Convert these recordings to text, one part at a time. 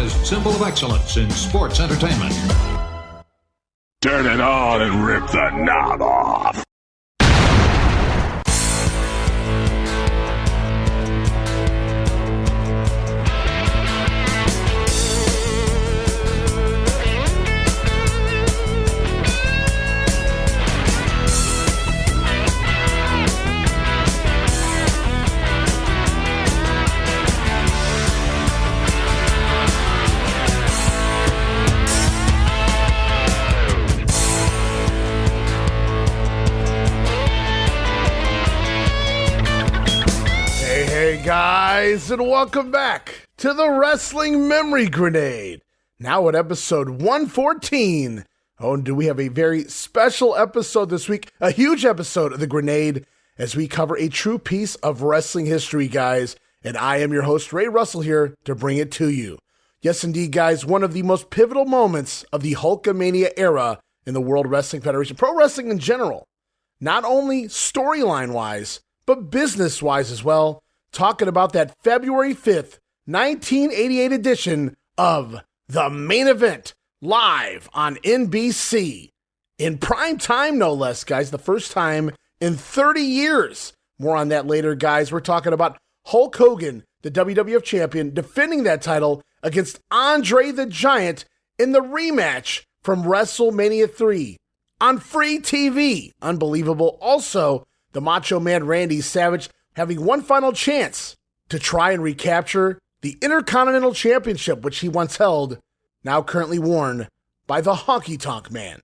America's symbol of excellence in sports entertainment. Turn it on and rip the knob off. Guys, and welcome back to the Wrestling Memory Grenade. Now at episode 114. Oh, and do we have a very special episode this week? A huge episode of the Grenade as we cover a true piece of wrestling history, guys. And I am your host, Ray Russell, here to bring it to you. Yes, indeed, guys, one of the most pivotal moments of the Hulkamania era in the World Wrestling Federation, pro wrestling in general. Not only storyline-wise, but business-wise as well. Talking about that February 5th, 1988 edition of The Main Event, live on NBC. In prime time, no less, guys. The first time in 30 years. More on that later, guys. We're talking about Hulk Hogan, the WWF Champion, defending that title against Andre the Giant in the rematch from WrestleMania III on free TV. Unbelievable. Also, the Macho Man Randy Savage having one final chance to try and recapture the Intercontinental Championship, which he once held, now currently worn by the Honky Tonk Man.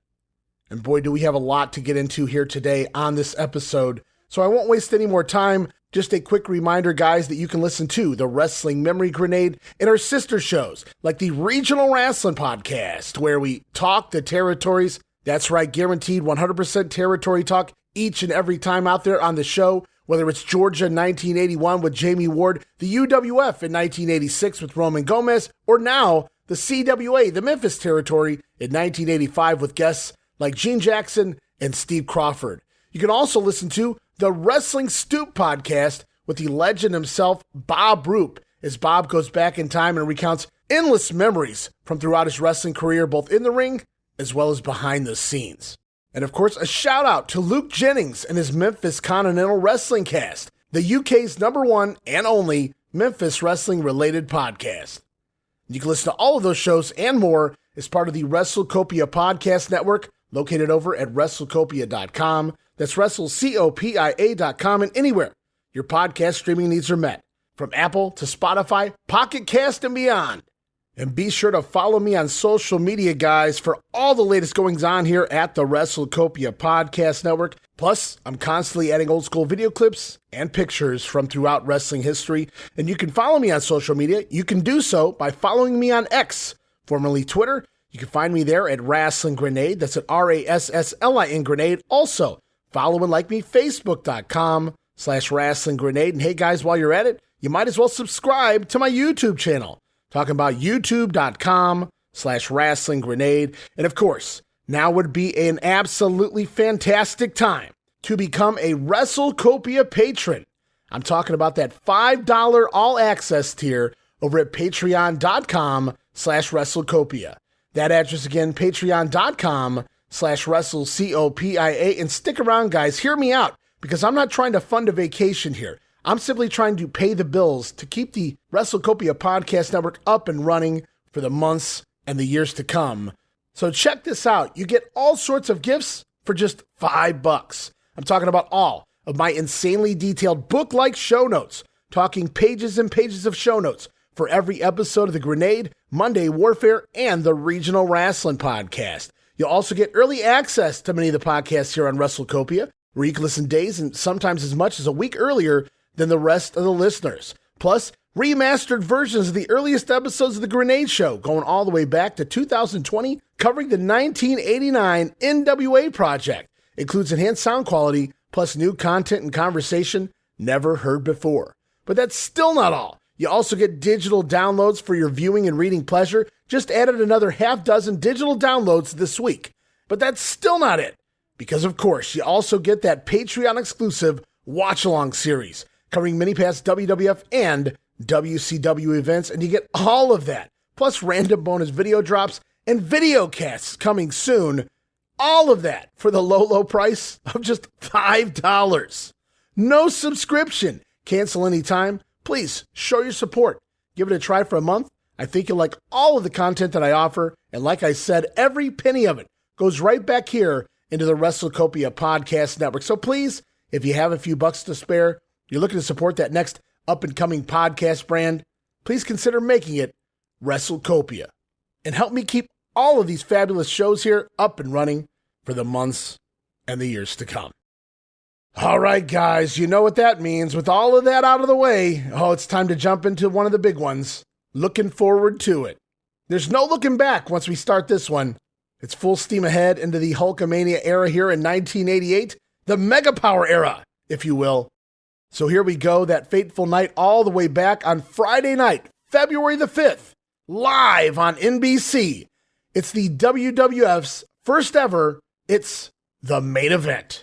And boy, do we have a lot to get into here today on this episode. So I won't waste any more time. Just a quick reminder, guys, that you can listen to the Wrestling Memory Grenade in our sister shows, like the Regional Wrestling Podcast, where we talk the territories. That's right, guaranteed 100% territory talk each and every time out there on the show. Whether it's Georgia in 1981 with Jamie Ward, the UWF in 1986 with Roman Gomez, or now the CWA, the Memphis territory, in 1985 with guests like Gene Jackson and Steve Crawford. You can also listen to the Wrestling Stoop podcast with the legend himself, Bob Roop, as Bob goes back in time and recounts endless memories from throughout his wrestling career, both in the ring as well as behind the scenes. And of course, a shout out to Luke Jennings and his Memphis Continental Wrestling Cast, the UK's #1 and only Memphis wrestling related podcast. You can listen to all of those shows and more as part of the WrestleCopia Podcast Network, located over at WrestleCopia.com. That's WrestleCopia.com, and anywhere your podcast streaming needs are met, from Apple to Spotify, Pocket Cast, and beyond. And be sure to follow me on social media, guys, for all the latest goings on here at the WrestleCopia Podcast Network. Plus, I'm constantly adding old school video clips and pictures from throughout wrestling history. And you can follow me on social media. You can do so by following me on X, formerly Twitter. You can find me there at Wrestling Grenade. That's at RASSLIN Grenade. Also, follow and like me, Facebook.com/Wrestling Grenade. And hey, guys, while you're at it, you might as well subscribe to my YouTube channel. Talking about youtube.com/Wrestling Grenade. And of course, now would be an absolutely fantastic time to become a WrestleCopia patron. I'm talking about that $5 all access tier over at patreon.com/WrestleCopia. That address again, patreon.com/WrestleCopia. And stick around, guys. Hear me out, because I'm not trying to fund a vacation here. I'm simply trying to pay the bills to keep the WrestleCopia Podcast Network up and running for the months and the years to come. So check this out. You get all sorts of gifts for just $5. I'm talking about all of my insanely detailed book-like show notes, talking pages and pages of show notes for every episode of The Grenade, Monday Warfare, and the Regional Wrestling Podcast. You'll also get early access to many of the podcasts here on WrestleCopia, where you can listen days and sometimes as much as a week earlier than the rest of the listeners. Plus, remastered versions of the earliest episodes of The Grenade Show, going all the way back to 2020, covering the 1989 NWA project. Includes enhanced sound quality, plus new content and conversation never heard before. But that's still not all. You also get digital downloads for your viewing and reading pleasure. Just added another half dozen digital downloads this week. But that's still not it, because of course, you also get that Patreon exclusive watch-along series, covering many past WWF and WCW events, and you get all of that, plus random bonus video drops and video casts coming soon. All of that for the low, low price of just $5. No subscription. Cancel anytime. Please show your support. Give it a try for a month. I think you'll like all of the content that I offer. And like I said, every penny of it goes right back here into the WrestleCopia Podcast Network. So please, if you have a few bucks to spare, you're looking to support that next up-and-coming podcast brand, please consider making it WrestleCopia. And help me keep all of these fabulous shows here up and running for the months and the years to come. All right, guys, you know what that means. With all of that out of the way, it's time to jump into one of the big ones. Looking forward to it. There's no looking back once we start this one. It's full steam ahead into the Hulkamania era here in 1988, the Mega Power era, if you will. So here we go, that fateful night all the way back on Friday night, February the 5th, live on NBC. It's the WWF's first ever, it's the main event.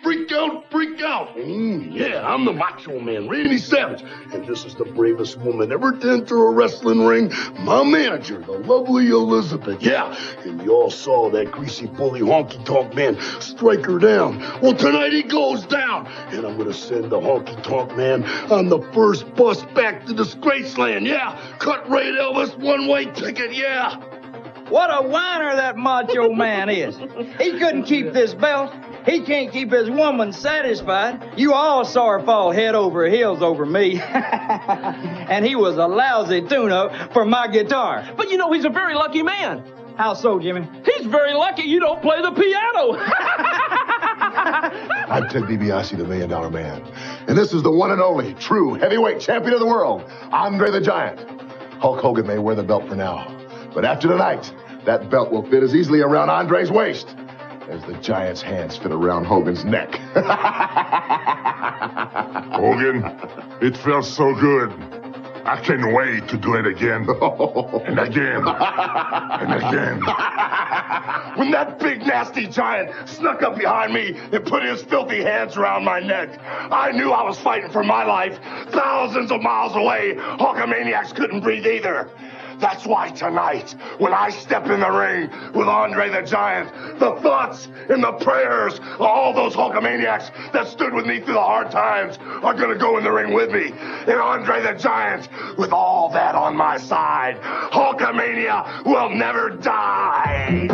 Freak out, freak out. Yeah, I'm the Macho Man, Randy Savage. And this is the bravest woman ever to enter a wrestling ring, my manager, the lovely Elizabeth. Yeah, and you all saw that greasy bully Honky Tonk Man strike her down. Well, tonight he goes down. And I'm going to send the Honky Tonk Man on the first bus back to Disgraceland. Yeah, cut rate Elvis, one-way ticket, yeah. What a whiner that Macho Man is. He couldn't keep this belt. He can't keep his woman satisfied. You all saw her fall head over heels over me. And he was a lousy tune-up for my guitar. But you know, he's a very lucky man. How so, Jimmy? He's very lucky you don't play the piano. I'm Ted DiBiase, the $1 Million Man. And this is the one and only true heavyweight champion of the world, Andre the Giant. Hulk Hogan may wear the belt for now. But after tonight, that belt will fit as easily around Andre's waist as the Giant's hands fit around Hogan's neck. Hogan, it felt so good. I can't wait to do it again. And again. And again. When that big nasty giant snuck up behind me and put his filthy hands around my neck, I knew I was fighting for my life. Thousands of miles away, Hulkamaniacs couldn't breathe either. That's why tonight, when I step in the ring with Andre the Giant, the thoughts and the prayers of all those Hulkamaniacs that stood with me through the hard times are going to go in the ring with me. And Andre the Giant, with all that on my side, Hulkamania will never die.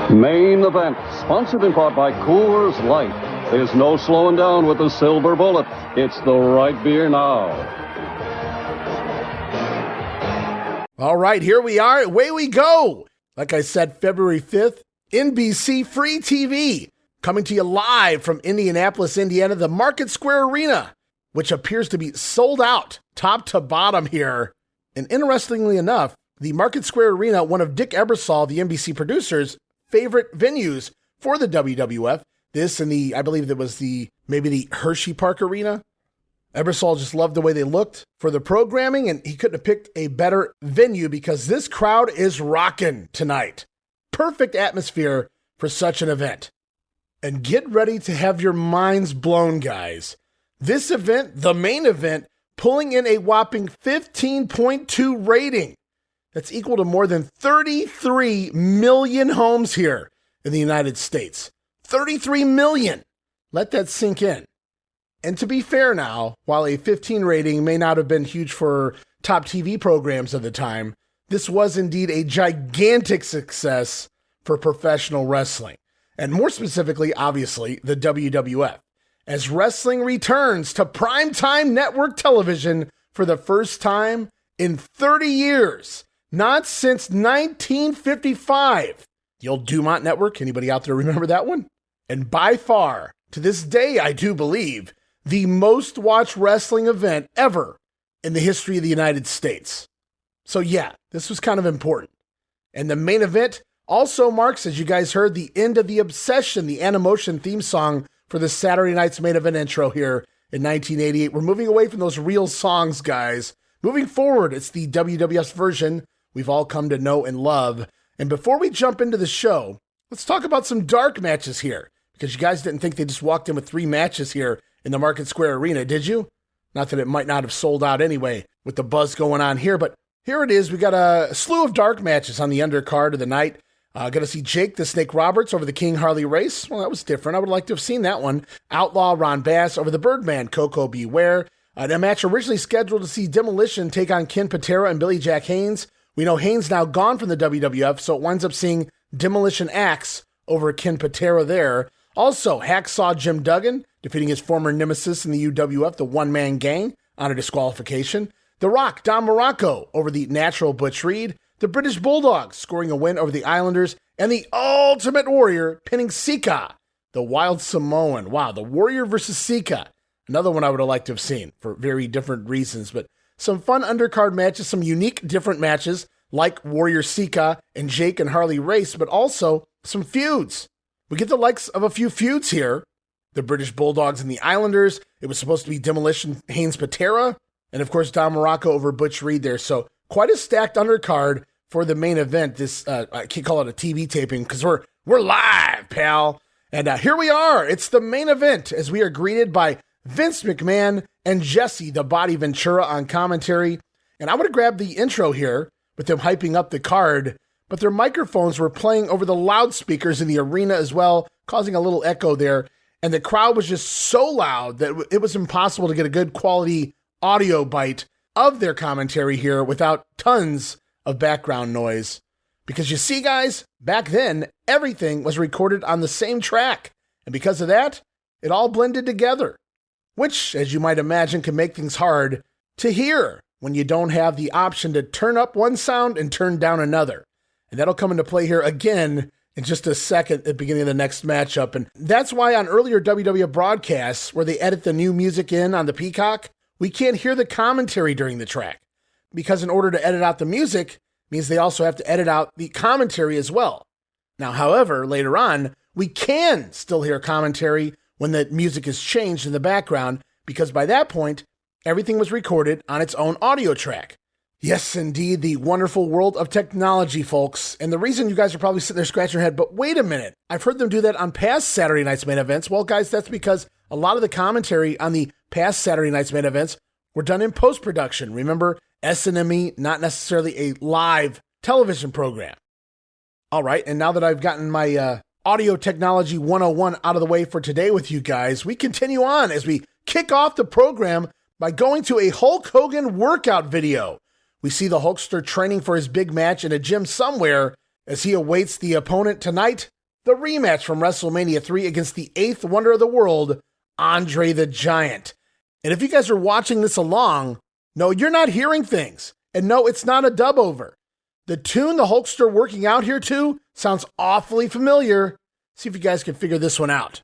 Main event, sponsored in part by Coors Light. There's no slowing down with the silver bullet. It's the right beer now. All right, here we are. Away we go. Like I said, February 5th, NBC Free TV. Coming to you live from Indianapolis, Indiana, the Market Square Arena, which appears to be sold out top to bottom here. And interestingly enough, the Market Square Arena, one of Dick Ebersol, the NBC producer's favorite venues for the WWF. This and I believe it was maybe the Hershey Park Arena. Ebersol just loved the way they looked for the programming, and he couldn't have picked a better venue because this crowd is rocking tonight. Perfect atmosphere for such an event. And get ready to have your minds blown, guys. This event, the main event, pulling in a whopping 15.2 rating. That's equal to more than 33 million homes here in the United States. 33 million. Let that sink in. And to be fair now, while a 15 rating may not have been huge for top TV programs of the time, this was indeed a gigantic success for professional wrestling. And more specifically, obviously, the WWF. As wrestling returns to primetime network television for the first time in 30 years. Not since 1955 The old Dumont Network. Anybody out there remember that one? And by far, to this day, I do believe, the most watched wrestling event ever in the history of the United States. So yeah, this was kind of important. And the main event also marks, as you guys heard, the end of the Obsession, the Animotion theme song for the Saturday Night's Main Event intro here in 1988. We're moving away from those real songs, guys. Moving forward, it's the WWF's version we've all come to know and love. And before we jump into the show, let's talk about some dark matches here, because you guys didn't think they just walked in with 3 matches here in the Market Square Arena, did you? Not that it might not have sold out anyway with the buzz going on here, but here it is. We got a slew of dark matches on the undercard of the night. Going to see Jake the Snake Roberts over the King Harley Race. Well, that was different. I would like to have seen that one. Outlaw Ron Bass over the Birdman Coco Beware. A match originally scheduled to see Demolition take on Ken Patera and Billy Jack Haynes. We know Haynes now gone from the WWF, so it winds up seeing Demolition Axe over Ken Patera there. Also, Hacksaw Jim Duggan defeating his former nemesis in the UWF, the One Man Gang, on a disqualification. The Rock, Don Morocco over the Natural Butch Reed. The British Bulldogs scoring a win over the Islanders. And the Ultimate Warrior pinning Sika, the Wild Samoan. Wow, the Warrior versus Sika. Another one I would have liked to have seen for very different reasons. But some fun undercard matches, some unique different matches like Warrior Sika and Jake and Harley Race, but also some feuds. We get the likes of a few feuds here. The British Bulldogs and the Islanders. It was supposed to be Demolition Haynes Patera. And of course, Don Morocco over Butch Reed there. So quite a stacked undercard for the main event. This, I can't call it a TV taping because we're live, pal. And here we are. It's the main event as we are greeted by Vince McMahon and Jesse, the Body Ventura, on commentary. And I would have grabbed the intro here with them hyping up the card, but their microphones were playing over the loudspeakers in the arena as well, causing a little echo there. And the crowd was just so loud that it was impossible to get a good quality audio bite of their commentary here without tons of background noise. Because you see, guys, back then, everything was recorded on the same track. And because of that, it all blended together. Which, as you might imagine, can make things hard to hear when you don't have the option to turn up one sound and turn down another. And that'll come into play here again in just a second at the beginning of the next matchup. And that's why on earlier WWF broadcasts, where they edit the new music in on the Peacock, we can't hear the commentary during the track. Because in order to edit out the music, means they also have to edit out the commentary as well. Now, however, later on, we can still hear commentary when the music is changed in the background, because by that point, everything was recorded on its own audio track. Yes, indeed, the wonderful world of technology, folks. And the reason you guys are probably sitting there scratching your head, but wait a minute, I've heard them do that on past Saturday Night's Main Events. Well, guys, that's because a lot of the commentary on the past Saturday Night's Main Events were done in post-production. Remember, SNME, not necessarily a live television program. All right, and now that I've gotten my Audio Technology 101 out of the way for today with you guys, we continue on as we kick off the program by going to a Hulk Hogan workout video. We see the Hulkster training for his big match in a gym somewhere as he awaits the opponent tonight, the rematch from WrestleMania III against the 8th wonder of the world, Andre the Giant. And if you guys are watching this along, no, you're not hearing things. And no, it's not a dub over. The tune the Hulkster working out here to sounds awfully familiar. See if you guys can figure this one out.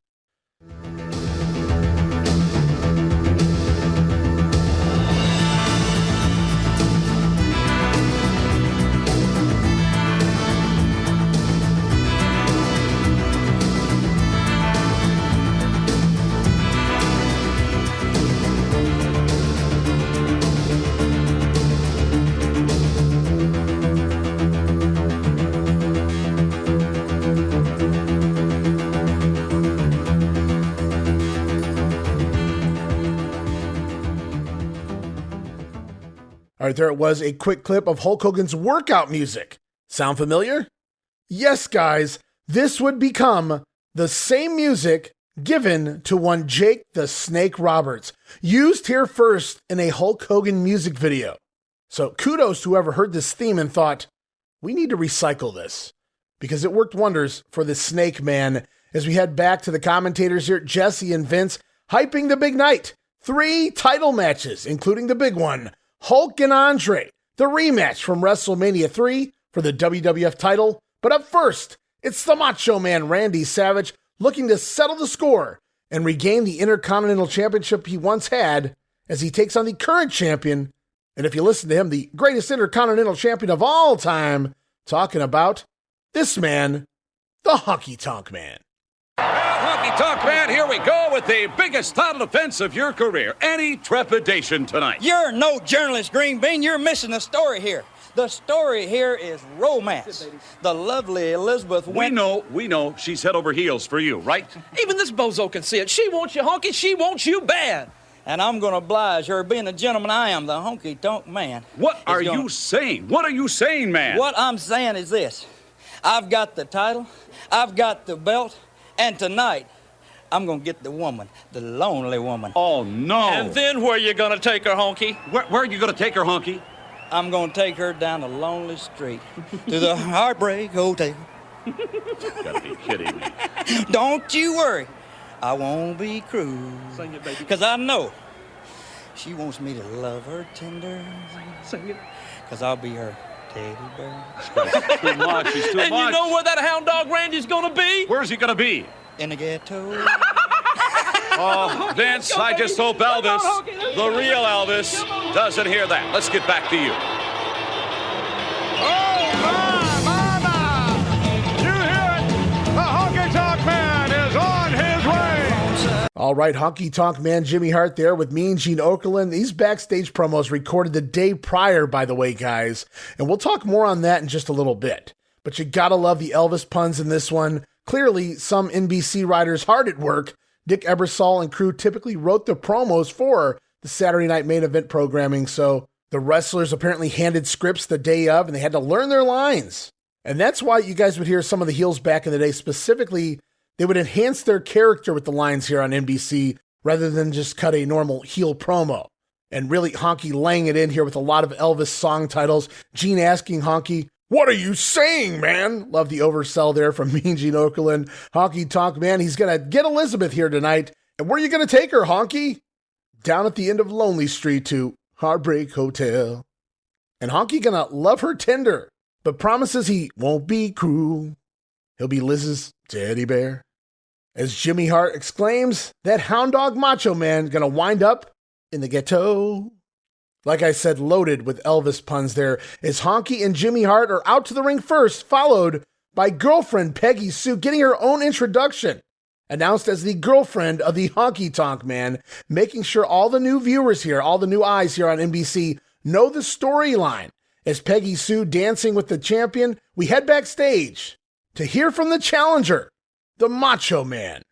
All right, there it was, a quick clip of Hulk Hogan's workout music. Sound familiar? Yes, guys, this would become the same music given to one Jake the Snake Roberts, used here first in a Hulk Hogan music video. So kudos to whoever heard this theme and thought, we need to recycle this, because it worked wonders for the Snake Man as we head back to the commentators here, Jesse and Vince, hyping the big night. 3 title matches, including the big one, Hulk and Andre, the rematch from WrestleMania III for the WWF title. But up first, It's the Macho Man Randy Savage looking to settle the score and regain the Intercontinental Championship he once had as he takes on the current champion, and if you listen to him, the greatest Intercontinental Champion of all time, talking about this man, the Honky Tonk Man. Honky Tonk Man, here we go with the biggest title defense of your career. Any trepidation tonight? You're no journalist, Green Bean. You're missing the story here. The story here is romance. The lovely Elizabeth went... We know. She's head over heels for you, right? Even this bozo can see it. She wants you, Honky. She wants you bad. And I'm going to oblige her. Being the gentleman I am, the Honky Tonk Man. What are you saying? What are you saying, man? What I'm saying is this. I've got the title. I've got the belt. And tonight, I'm going to get the woman, the lonely woman. Oh, no. And then where you going to take her, Honky? Where are you going to take her, Honky? I'm going to take her down a lonely street to the Heartbreak Hotel. You gotta be kidding me. Don't you worry. I won't be cruel. Sing it, baby. Because I know she wants me to love her tender. Sing it. Because I'll be her teddy bear. It's too much. It's too much. And you know where that hound dog Randy's going to be? Where's he going to be? In the ghetto. Oh, Vince, I just hope Elvis, the real Elvis, doesn't hear that. Let's get back to you. Oh, my. You hear it. The Honky Tonk Man is on his way. All right, Honky Tonk Man Jimmy Hart there with Mean Gene Okerlund. These backstage promos recorded the day prior, by the way, guys. And we'll talk more on that in just a little bit. But you gotta love the Elvis puns in this one. Clearly, some NBC writers hard at work. Dick Ebersol and crew typically wrote the promos for the Saturday Night Main Event programming, so the wrestlers apparently handed scripts the day of, and they had to learn their lines. And that's why you guys would hear some of the heels back in the day. Specifically, they would enhance their character with the lines here on NBC rather than just cut a normal heel promo. And really, Honky laying it in here with a lot of Elvis song titles. Gene asking Honky, "What are you saying, man?" Love the oversell there from Mean Gene Okerlund. Honky Tonk Man, he's going to get Elizabeth here tonight. And where are you going to take her, Honky? Down at the end of Lonely Street to Heartbreak Hotel. And Honky going to love her tender, but promises he won't be cruel. He'll be Liz's teddy bear. As Jimmy Hart exclaims, that hound dog Macho Man going to wind up in the ghetto. Like I said, loaded with Elvis puns there, as Honky and Jimmy Hart are out to the ring first, followed by girlfriend Peggy Sue getting her own introduction, announced as the girlfriend of the Honky Tonk Man, making sure all the new viewers here, all the new eyes here on NBC, know the storyline. As Peggy Sue dancing with the champion, we head backstage to hear from the challenger, the Macho Man.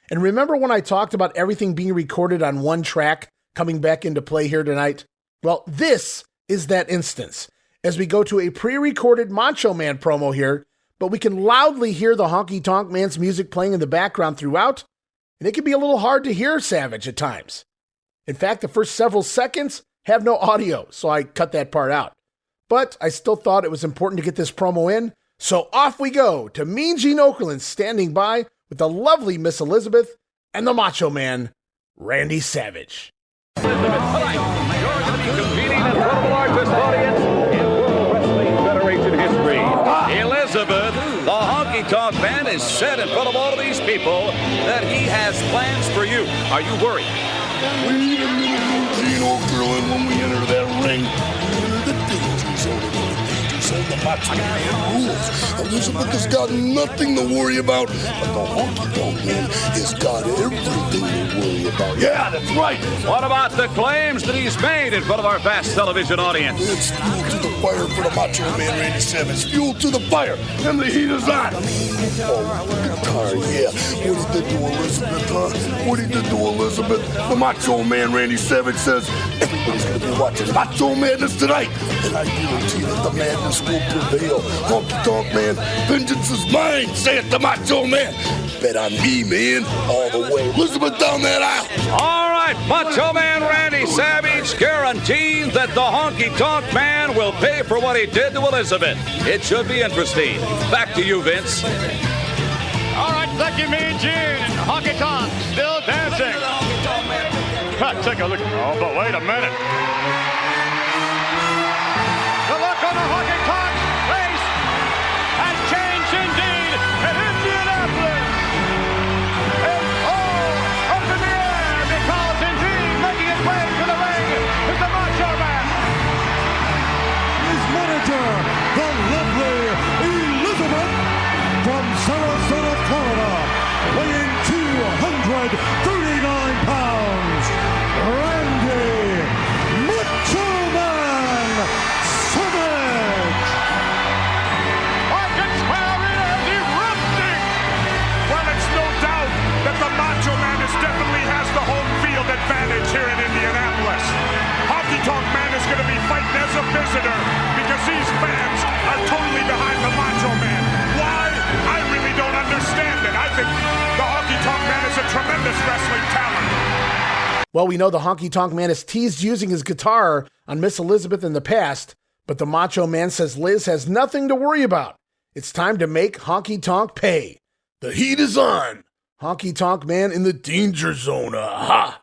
And remember when I talked about everything being recorded on one track coming back into play here tonight? Well, this is that instance, as we go to a pre-recorded Macho Man promo here, but we can loudly hear the Honky Tonk Man's music playing in the background throughout, and it can be a little hard to hear Savage at times. In fact, the first several seconds have no audio, so I cut that part out. But I still thought it was important to get this promo in, so off we go to Mean Gene Okerlund standing by with the lovely Miss Elizabeth and the Macho Man, Randy Savage. Competing in front of the largest audience in World Wrestling Federation history. Elizabeth, the Honky Tonk Man, is set in front of all of these people that he has plans for you. Are you worried? Wait a minute, Gene Okerlund, when we enter that ring, the danger zone, the Macho Man rules. Elizabeth has got nothing to worry about, but the Honky Tonk Man has got everything to worry about. Yeah, that's right. What about the claims that he's made in front of our vast television audience? It's fuel to the fire for the Macho Man Randy Savage. Fuel to the fire, and the heat is on. Oh, guitar, yeah. What he did to Elizabeth, huh? What he did to Elizabeth. The Macho Man Randy Savage says everybody's going to be watching Macho Madness tonight, and I guarantee that the madness will prevail. Honky Tonk Man, vengeance is mine, saith the Macho Man. Bet on me, man, all the way. Elizabeth down that aisle. All right, Macho Man Randy Savage guaranteeing that the Honky Tonk Man will pay for what he did to Elizabeth. It should be interesting. Back to you, Vince. All right, thank you, Mean Gene. Honky Tonk still dancing. Take a look. Oh, but wait a minute. The look on the Honky Tonk face has changed indeed. 239 pounds, Randy Macho Man Savage. I can swear it is erupting. Well, it's no doubt that the Macho Man definitely has the home field advantage here in Indianapolis. Honky Tonk Man is going to be fighting as a visitor because these fans are totally behind the Macho Man. Why? I really don't understand it. I think the Honky Tonk Man is a tremendous wrestling talent. Well, we know the Honky Tonk Man has teased using his guitar on Miss Elizabeth in the past, but the Macho Man says Liz has nothing to worry about. It's time to make Honky Tonk pay. The heat is on. Honky Tonk Man in the danger zone. Aha!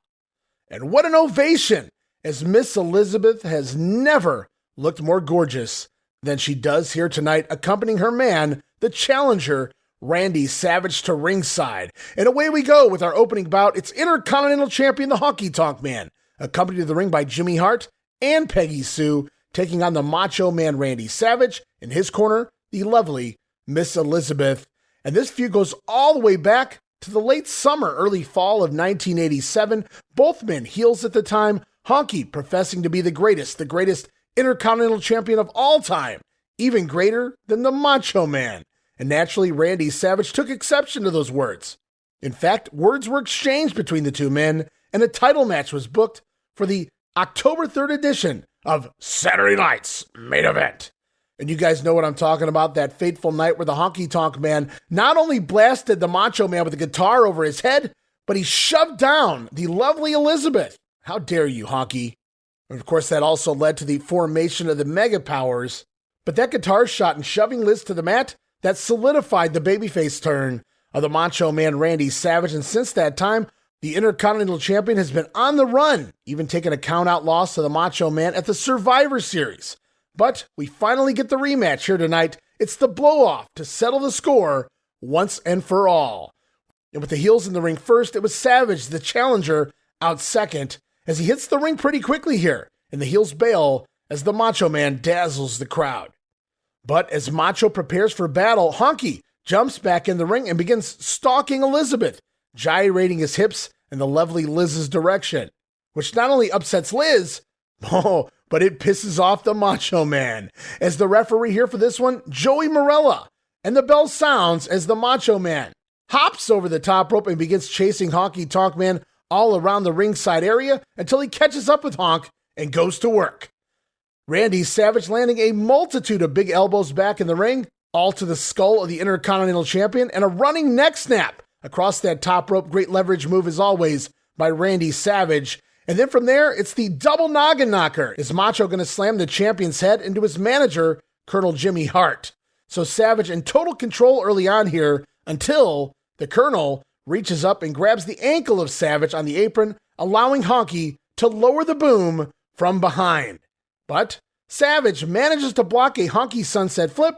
And what an ovation, as Miss Elizabeth has never looked more gorgeous than she does here tonight, accompanying her man, the challenger, Randy Savage, to ringside. And away we go with our opening bout. It's Intercontinental Champion, the Honky Tonk Man, accompanied to the ring by Jimmy Hart and Peggy Sue, taking on the Macho Man Randy Savage. In his corner, the lovely Miss Elizabeth. And this feud goes all the way back to the late summer, early fall of 1987. Both men heels at the time, Honky professing to be the greatest Intercontinental Champion of all time, even greater than the Macho Man. And naturally, Randy Savage took exception to those words. In fact, words were exchanged between the two men, and a title match was booked for the October 3rd edition of Saturday Night's Main Event. And you guys know what I'm talking about, that fateful night where the Honky Tonk Man not only blasted the Macho Man with a guitar over his head, but he shoved down the lovely Elizabeth. How dare you, Honky? And of course, that also led to the formation of the Mega Powers. But that guitar shot and shoving Liz to the mat, that solidified the babyface turn of the Macho Man Randy Savage. And since that time, the Intercontinental Champion has been on the run, even taking a count-out loss to the Macho Man at the Survivor Series. But we finally get the rematch here tonight. It's the blow-off to settle the score once and for all. And with the heels in the ring first, it was Savage, the challenger, out second, as he hits the ring pretty quickly here, and the heels bail as the Macho Man dazzles the crowd. But as Macho prepares for battle, Honky jumps back in the ring and begins stalking Elizabeth, gyrating his hips in the lovely Liz's direction, which not only upsets Liz, but it pisses off the Macho Man. As the referee here for this one, Joey Morella, and the bell sounds as the Macho Man hops over the top rope and begins chasing Honky Tonk Man all around the ringside area until he catches up with Honk and goes to work. Randy Savage landing a multitude of big elbows back in the ring, all to the skull of the Intercontinental Champion, and a running neck snap across that top rope. Great leverage move as always by Randy Savage. And then from there, it's the double noggin knocker. Is Macho going to slam the champion's head into his manager, Colonel Jimmy Hart? So Savage in total control early on here until the Colonel reaches up and grabs the ankle of Savage on the apron, allowing Honky to lower the boom from behind. But Savage manages to block a Honky sunset flip.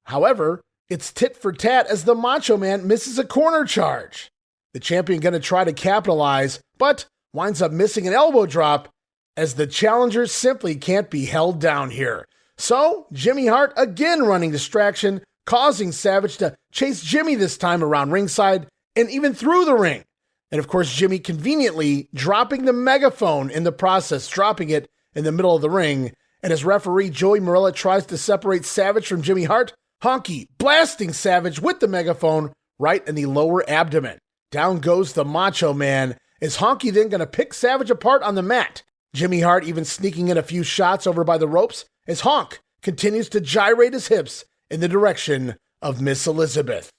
However, it's tit for tat as the Macho Man misses a corner charge. The champion going to try to capitalize, but winds up missing an elbow drop as the challenger simply can't be held down here. So Jimmy Hart again running distraction, causing Savage to chase Jimmy this time around ringside and even through the ring. And of course, Jimmy conveniently dropping the megaphone in the process, dropping it in the middle of the ring. And as referee Joey Morella tries to separate Savage from Jimmy Hart, Honky blasting Savage with the megaphone right in the lower abdomen. Down goes the Macho Man. Is Honky then going to pick Savage apart on the mat? Jimmy Hart even sneaking in a few shots over by the ropes as Honk continues to gyrate his hips in the direction of Miss Elizabeth.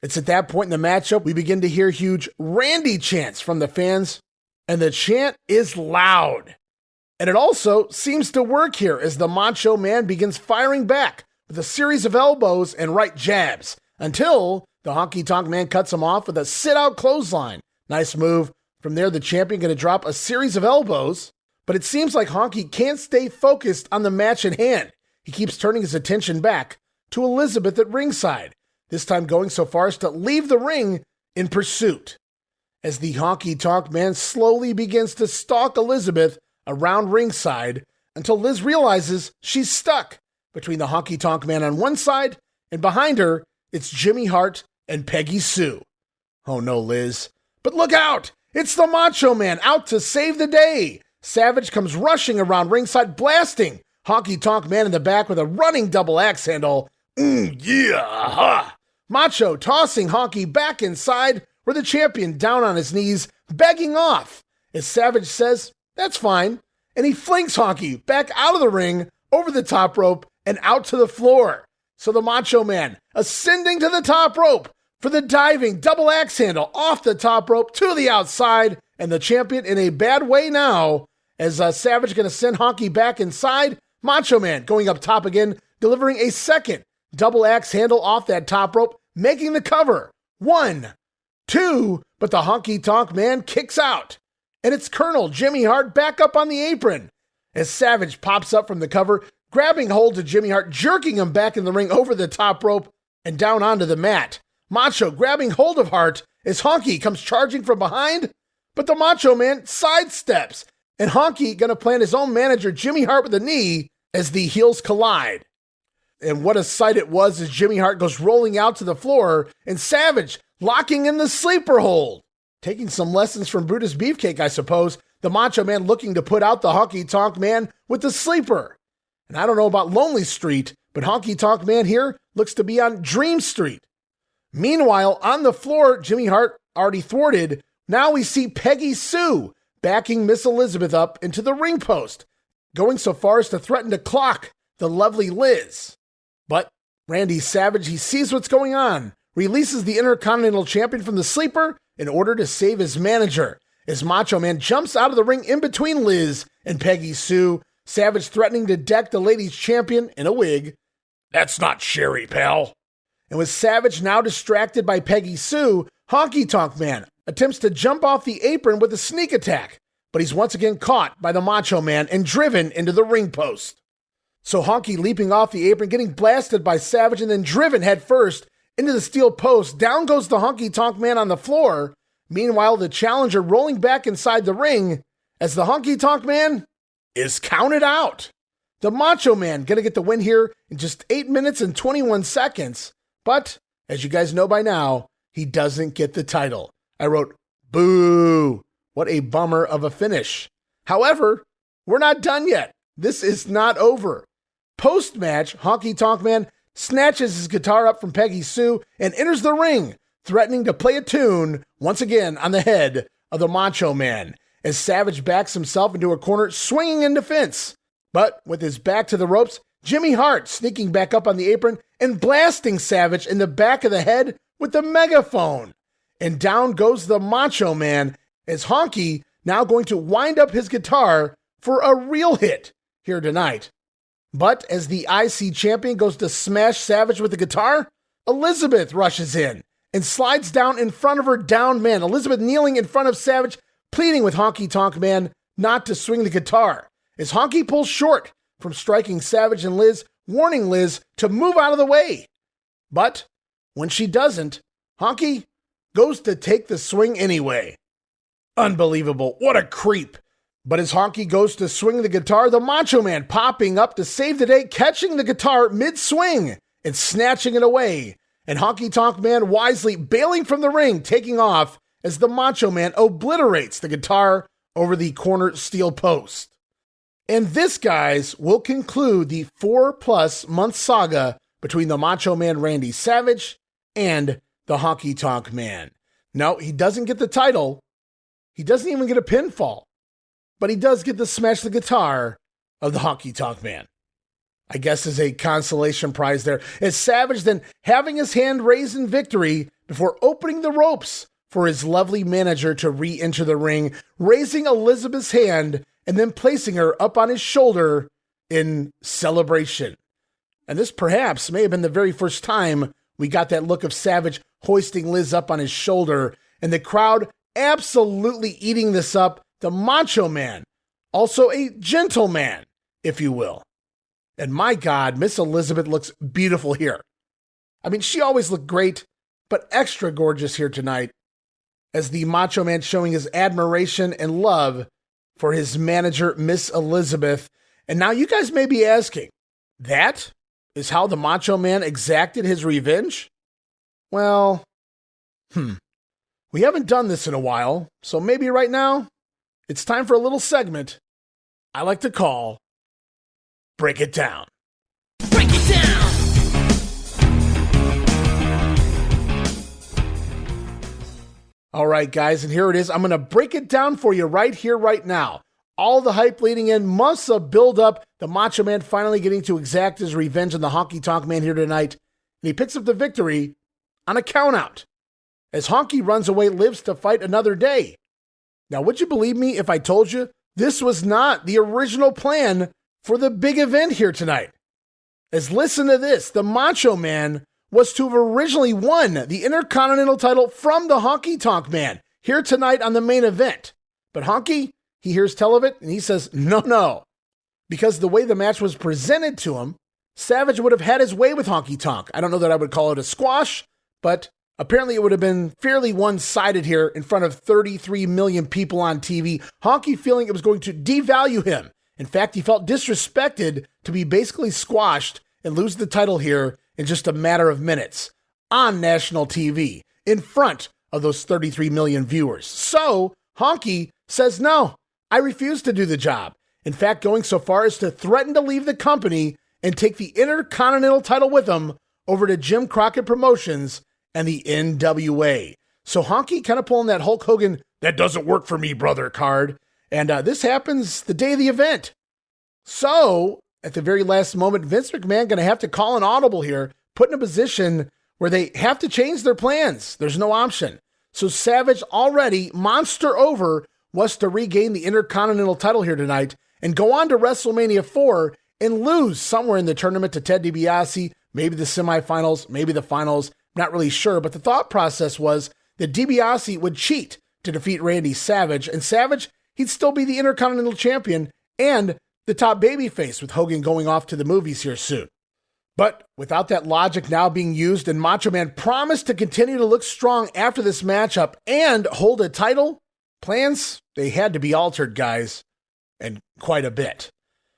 It's at that point in the matchup we begin to hear huge Randy chants from the fans, and the chant is loud. And it also seems to work here as the Macho Man begins firing back with a series of elbows and right jabs until the Honky Tonk Man cuts him off with a sit-out clothesline. Nice move. From there, the champion going to drop a series of elbows, but it seems like Honky can't stay focused on the match at hand. He keeps turning his attention back to Elizabeth at ringside, this time going so far as to leave the ring in pursuit. As the Honky Tonk Man slowly begins to stalk Elizabeth around ringside until Liz realizes she's stuck between the Honky Tonk Man on one side, and behind her, it's Jimmy Hart and Peggy Sue. Oh no, Liz. But look out! It's the Macho Man out to save the day. Savage comes rushing around ringside, blasting Honky Tonk Man in the back with a running double axe handle. Macho tossing Honky back inside, where the champion down on his knees, begging off. As Savage says, that's fine. And he flings Honky back out of the ring, over the top rope, and out to the floor. So the Macho Man ascending to the top rope for the diving double axe handle off the top rope to the outside, and the champion in a bad way now, as Savage going to send Honky back inside. Macho Man going up top again, delivering a second double axe handle off that top rope, making the cover. 1, 2, but the Honky Tonk Man kicks out. And it's Colonel Jimmy Hart back up on the apron as Savage pops up from the cover, grabbing hold of Jimmy Hart, jerking him back in the ring over the top rope and down onto the mat. Macho grabbing hold of Hart as Honky comes charging from behind, but the Macho Man sidesteps, and Honky gonna plant his own manager Jimmy Hart with a knee as the heels collide. And what a sight it was as Jimmy Hart goes rolling out to the floor and Savage locking in the sleeper hold. Taking some lessons from Brutus Beefcake, I suppose, the Macho Man looking to put out the Honky Tonk Man with the sleeper. And I don't know about Lonely Street, but Honky Tonk Man here looks to be on Dream Street. Meanwhile, on the floor, Jimmy Hart already thwarted. Now we see Peggy Sue backing Miss Elizabeth up into the ring post, going so far as to threaten to clock the lovely Liz. But Randy Savage, he sees what's going on, releases the Intercontinental Champion from the sleeper in order to save his manager. As Macho Man jumps out of the ring in between Liz and Peggy Sue, Savage threatening to deck the ladies champion in a wig. That's not Sherry, pal. And with Savage now distracted by Peggy Sue, Honky Tonk Man attempts to jump off the apron with a sneak attack, but he's once again caught by the Macho Man and driven into the ring post. So Honky leaping off the apron, getting blasted by Savage, and then driven headfirst into the steel post. Down goes the Honky Tonk Man on the floor. Meanwhile, the challenger rolling back inside the ring as the Honky Tonk Man is counted out. The Macho Man gonna get the win here in just 8 minutes and 21 seconds. But, as you guys know by now, he doesn't get the title. I wrote, boo. What a bummer of a finish. However, we're not done yet. This is not over. Post-match, Honky Tonk Man snatches his guitar up from Peggy Sue and enters the ring, threatening to play a tune once again on the head of the Macho Man, as Savage backs himself into a corner, swinging in defense. But with his back to the ropes, Jimmy Hart sneaking back up on the apron and blasting Savage in the back of the head with the megaphone. And down goes the Macho Man, as Honky now going to wind up his guitar for a real hit here tonight. But as the IC champion goes to smash Savage with the guitar, Elizabeth rushes in and slides down in front of her downed man. Elizabeth kneeling in front of Savage, pleading with Honky Tonk Man not to swing the guitar, as Honky pulls short from striking Savage and Liz, warning Liz to move out of the way. But when she doesn't, Honky goes to take the swing anyway. Unbelievable. What a creep. But as Honky goes to swing the guitar, the Macho Man popping up to save the day, catching the guitar mid-swing and snatching it away. And Honky Tonk Man wisely bailing from the ring, taking off as the Macho Man obliterates the guitar over the corner steel post. And this, guys, will conclude the 4+ month saga between the Macho Man Randy Savage and the Honky Tonk Man. No, he doesn't get the title. He doesn't even get a pinfall. But he does get to smash the guitar of the Honky Tonk Man. I guess as a consolation prize there. As Savage then having his hand raised in victory before opening the ropes for his lovely manager to re-enter the ring, raising Elizabeth's hand and then placing her up on his shoulder in celebration. And this perhaps may have been the very first time we got that look of Savage hoisting Liz up on his shoulder, and the crowd absolutely eating this up. The Macho Man, also a gentleman, if you will. And my God, Miss Elizabeth looks beautiful here. I mean, she always looked great, but extra gorgeous here tonight, as the Macho Man showing his admiration and love for his manager, Miss Elizabeth. And now you guys may be asking, that is how the Macho Man exacted his revenge? Well, we We haven't done this in a while, so maybe right now, it's time for a little segment I like to call Break It Down. Break it down. All right, guys, and here it is. I'm going to break it down for you right here, right now. All the hype leading in, months of build-up, the Macho Man finally getting to exact his revenge on the Honky Tonk Man here tonight, and he picks up the victory on a countout as Honky runs away, lives to fight another day. Now, would you believe me if I told you this was not the original plan for the big event here tonight? As listen to this, the Macho Man was to have originally won the Intercontinental title from the Honky Tonk Man here tonight on the main event. But Honky, he hears tell of it and he says, no. Because the way the match was presented to him, Savage would have had his way with Honky Tonk. I don't know that I would call it a squash, but apparently it would have been fairly one-sided here in front of 33 million people on TV. Honky feeling it was going to devalue him. In fact, he felt disrespected to be basically squashed and lose the title here in just a matter of minutes on national TV in front of those 33 million viewers. So Honky says, no, I refuse to do the job. In fact, going so far as to threaten to leave the company and take the Intercontinental title with him over to Jim Crockett Promotions and the NWA. So Honky kind of pulling that Hulk Hogan, that doesn't work for me, brother card. And this happens the day of the event. So at the very last moment, Vince McMahon going to have to call an audible here, put in a position where they have to change their plans. There's no option. So Savage, already monster over, was to regain the Intercontinental title here tonight and go on to WrestleMania 4 and lose somewhere in the tournament to Ted DiBiase, maybe the semifinals, maybe the finals, not really sure. But the thought process was that DiBiase would cheat to defeat Randy Savage, and Savage, he'd still be the Intercontinental Champion and the top babyface with Hogan going off to the movies here soon. But without that logic now being used and Macho Man promised to continue to look strong after this matchup and hold a title, plans, they had to be altered, guys, and quite a bit.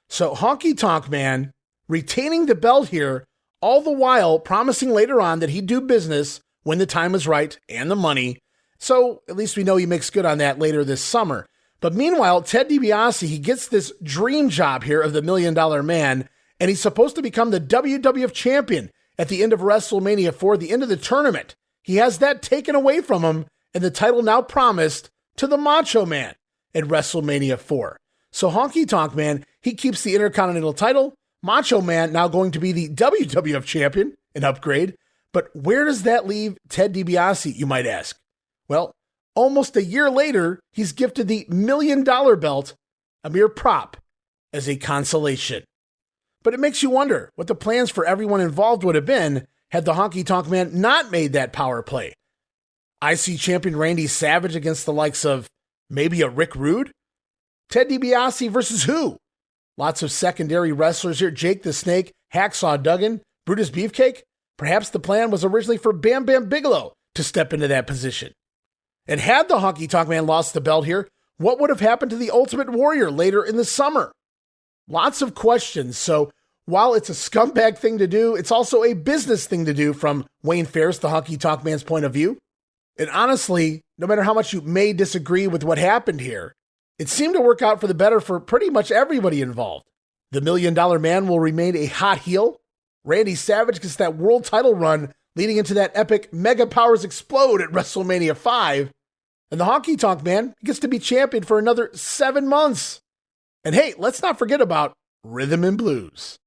So Honky Tonk Man retaining the belt here, all the while promising later on that he'd do business when the time was right and the money. So at least we know he makes good on that later this summer. But meanwhile, Ted DiBiase, he gets this dream job here of the $1 Million Man, and he's supposed to become the WWF Champion at the end of WrestleMania 4, the end of the tournament. He has that taken away from him, and the title now promised to the Macho Man at WrestleMania 4. So Honky Tonk Man, he keeps the Intercontinental title. Macho Man now going to be the WWF Champion, an upgrade. But where does that leave Ted DiBiase, you might ask? Well, almost a year later, he's gifted the $1 Million belt, a mere prop, as a consolation. But it makes you wonder what the plans for everyone involved would have been had the Honky Tonk Man not made that power play. IC champion Randy Savage against the likes of maybe a Rick Rude? Ted DiBiase versus who? Lots of secondary wrestlers here. Jake the Snake, Hacksaw Duggan, Brutus Beefcake? Perhaps the plan was originally for Bam Bam Bigelow to step into that position. And had the Honky Tonk Man lost the belt here, what would have happened to the Ultimate Warrior later in the summer? Lots of questions. So while it's a scumbag thing to do, it's also a business thing to do from Wayne Ferris, the Honky Tonk Man's point of view. And honestly, no matter how much you may disagree with what happened here, it seemed to work out for the better for pretty much everybody involved. The $1 Million Man will remain a hot heel. Randy Savage gets that world title run leading into that epic Mega Powers Explode at WrestleMania 5. And the Honky Tonk Man gets to be champion for another 7 months. And hey, let's not forget about Rhythm and Blues.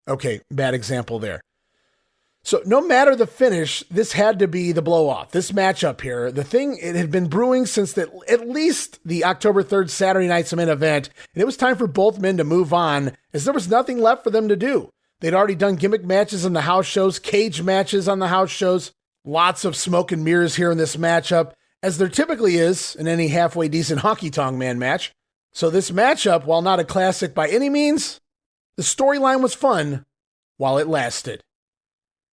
Okay, bad example there. So no matter the finish, this had to be the blow-off. This matchup here, the thing, it had been brewing since at least the October 3rd Saturday Night's main event, and it was time for both men to move on, as there was nothing left for them to do. They'd already done gimmick matches on the house shows, cage matches on the house shows, lots of smoke and mirrors here in this matchup, as there typically is in any halfway decent Honky Tonk Man match. So this matchup, while not a classic by any means, the storyline was fun while it lasted.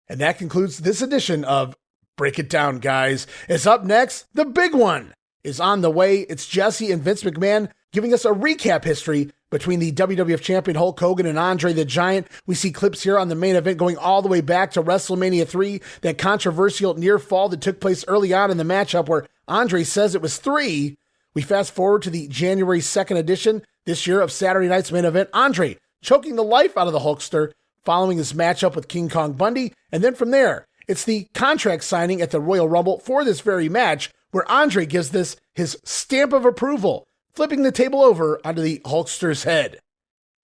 And that concludes this edition of Break It Down, guys. It's up next. The big one is on the way. It's Jesse and Vince McMahon giving us a recap history between the WWF Champion Hulk Hogan and Andre the Giant. We see clips here on the main event going all the way back to WrestleMania 3, that controversial near fall that took place early on in the matchup where Andre says it was 3. We fast forward to the January 2nd edition this year of Saturday Night's Main Event. Andre choking the life out of the Hulkster following his matchup with King Kong Bundy. And then from there, it's the contract signing at the Royal Rumble for this very match where Andre gives this his stamp of approval, flipping the table over onto the Hulkster's head.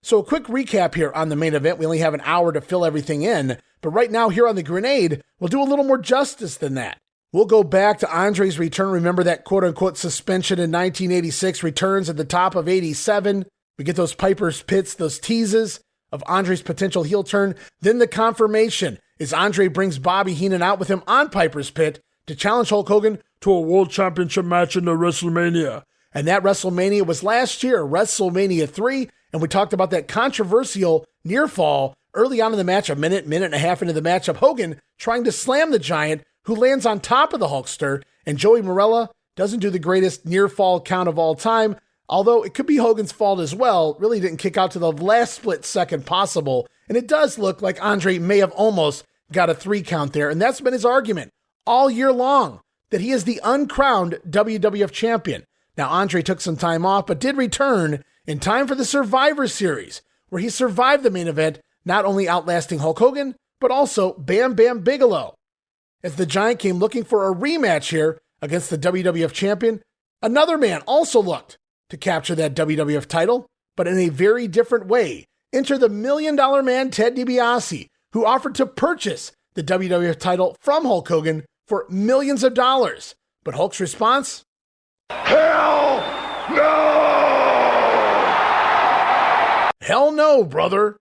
So a quick recap here on the main event. We only have an hour to fill everything in, but right now here on the Grenade, we'll do a little more justice than that. We'll go back to Andre's return. Remember that quote-unquote suspension in 1986, returns at the top of 87. We get those Piper's Pits, those teases of Andre's potential heel turn. Then the confirmation is Andre brings Bobby Heenan out with him on Piper's Pit to challenge Hulk Hogan to a World Championship match in the WrestleMania. And that WrestleMania was last year, WrestleMania III, and we talked about that controversial near fall early on in the match, a minute and a half into the match of Hogan trying to slam the Giant, who lands on top of the Hulkster, and Joey Marella doesn't do the greatest near fall count of all time, although it could be Hogan's fault as well, really didn't kick out to the last split second possible, and it does look like Andre may have almost got a 3 count there, and that's been his argument all year long, that he is the uncrowned WWF Champion. Now, Andre took some time off, but did return in time for the Survivor Series, where he survived the main event, not only outlasting Hulk Hogan, but also Bam Bam Bigelow. As the Giant came looking for a rematch here against the WWF Champion, another man also looked to capture that WWF title, but in a very different way. Enter the $1 Million Man Ted DiBiase, who offered to purchase the WWF title from Hulk Hogan for millions of dollars. But Hulk's response? Hell no! Hell no, brother.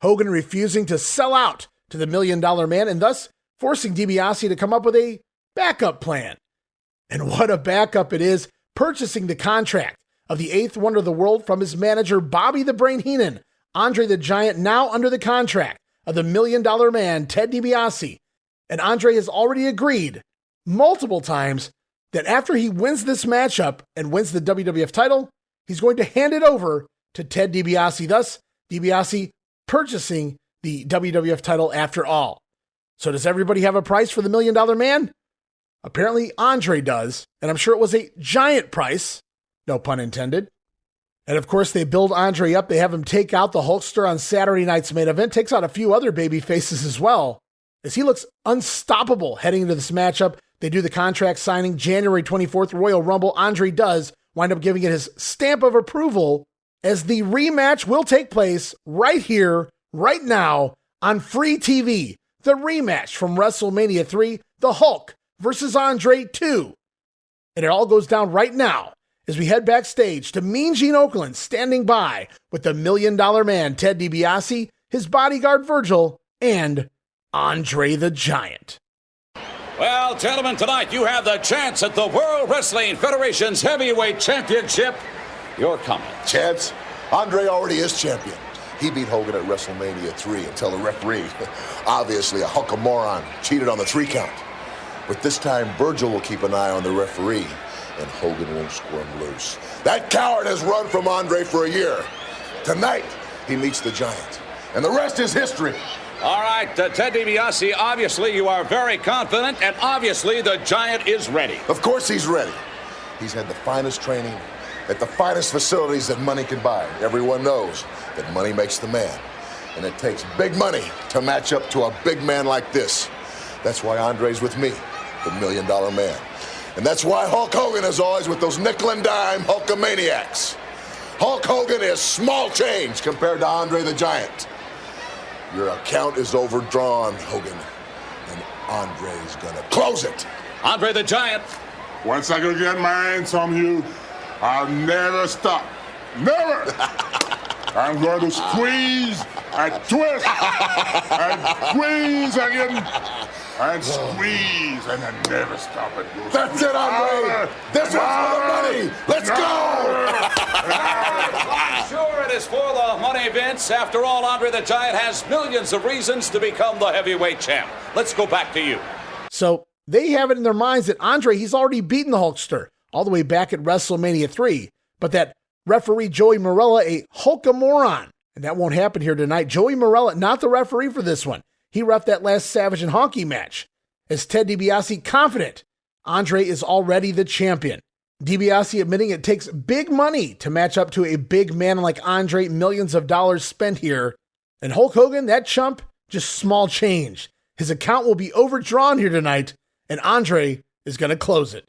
Hogan refusing to sell out to the $1 Million Man and thus forcing DiBiase to come up with a backup plan. And what a backup it is, purchasing the contract of the 8th wonder of the world from his manager Bobby the Brain Heenan. Andre the Giant now under the contract of the $1 Million Man Ted DiBiase. And Andre has already agreed multiple times that after he wins this matchup and wins the WWF title, he's going to hand it over to Ted DiBiase, thus DiBiase purchasing the WWF title after all. So does everybody have a price for the $1 Million Man? Apparently Andre does, and I'm sure it was a giant price, no pun intended. And of course they build Andre up, they have him take out the Hulkster on Saturday night's main event, takes out a few other baby faces as well, as he looks unstoppable heading into this matchup. They do the contract signing January 24th, Royal Rumble. Andre does wind up giving it his stamp of approval, as the rematch will take place right here, right now, on free TV. The rematch from WrestleMania III, the Hulk versus Andre 2. And it all goes down right now as we head backstage to Mean Gene Okerlund standing by with the $1 Million Man Ted DiBiase, his bodyguard Virgil, and Andre the Giant. Well, gentlemen, tonight you have the chance at the World Wrestling Federation's Heavyweight Championship. Your comments. Chance? Andre already is champion. He beat Hogan at WrestleMania III until the referee, obviously a hunk of moron, cheated on the 3 count. But this time, Virgil will keep an eye on the referee, and Hogan won't squirm loose. That coward has run from Andre for a year. Tonight, he meets the Giant, and the rest is history. All right, Ted DiBiase, obviously you are very confident, and obviously the Giant is ready. Of course he's ready. He's had the finest training at the finest facilities that money can buy. Everyone knows that money makes the man, and it takes big money to match up to a big man like this. That's why Andre's with me, the $1 Million Man. And that's why Hulk Hogan is always with those nickel and dime Hulkamaniacs. Hulk Hogan is small change compared to Andre the Giant. Your account is overdrawn, Hogan, and Andre's gonna close it. Andre the Giant. Once I go get my hands on you, I'll never stop. Never! I'm going to squeeze and twist and squeeze again and squeeze and I never stop it. That's it, Andre! This one's for the money! Let's go! I'm sure it is for the money, Vince. After all, Andre the Giant has millions of reasons to become the heavyweight champ. Let's go back to you. So they have it in their minds that Andre, he's already beaten the Hulkster all the way back at WrestleMania III, but that referee Joey Marella, a Hulkamoron, and that won't happen here tonight. Joey Marella, not the referee for this one. He reffed that last Savage and Honky match, as Ted DiBiase confident Andre is already the champion. DiBiase admitting it takes big money to match up to a big man like Andre, millions of dollars spent here. And Hulk Hogan, that chump, just small change. His account will be overdrawn here tonight, and Andre is going to close it.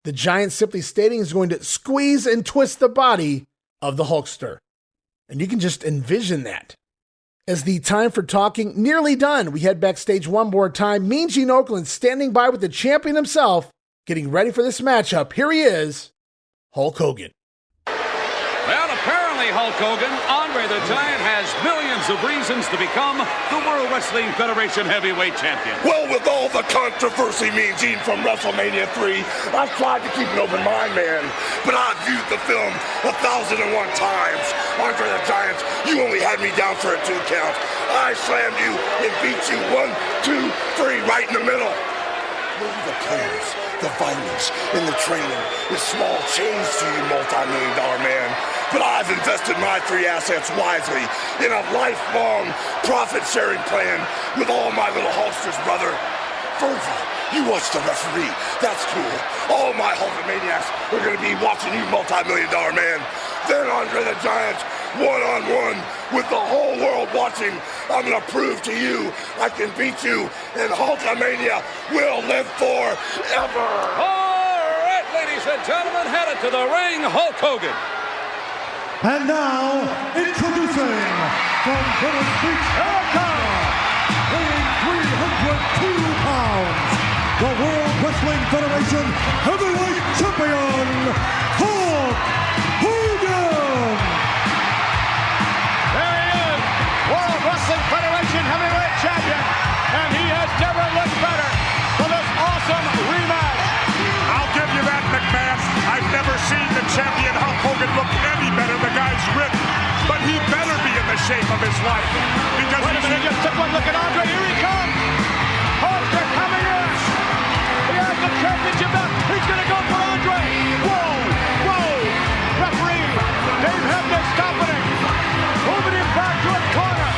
The Giant simply stating he's going to squeeze and twist the body of the Hulkster. And you can just envision that. As the time for talking nearly done, we head backstage one more time. Mean Gene Okerlund standing by with the champion himself, getting ready for this matchup. Here he is, Hulk Hogan. Well, apparently, Hulk Hogan, Andre the Giant has millions of reasons to become the World Wrestling Federation Heavyweight Champion. Well, with all the controversy, Mean Gene, from WrestleMania III, I've tried to keep an open mind, man. But I've viewed the film 1,001 times. Andre the Giant, you only had me down for a 2 count. I slammed you and beat you 1, 2, 3 right in the middle. Maybe the plans, the vitamins, and the training is small change to you, multi-million-dollar man. But I've invested my 3 assets wisely in a lifelong profit-sharing plan with all my little Hulksters, brother. Virgil, you watch the referee. That's cool. All my Hulkamaniacs are going to be watching you, multi-million-dollar man. Then Andre the Giant, one-on-one with the whole world watching. I'm going to prove to you I can beat you, and Hulkamania will live forever. All right, ladies and gentlemen, headed to the ring, Hulk Hogan. And now, introducing from Venice Beach, America, weighing 302 pounds, the World Wrestling Federation Heavyweight Champion, Hulk Hogan! There he is, World Wrestling Federation Heavyweight Champion, and he has never looked better for this awesome rematch. I'll give you that, McMahon. I've never seen the champion Hulk Hogan look any better. The guy's ripped, but he better be in the shape of his life. Because wait a minute, just took one look at Andre. Here he comes. Hulkster coming in. He has the championship belt. He's going to go for Andre. Whoa. Referee, Dave Hebner stopping him. Moving him back to a corner.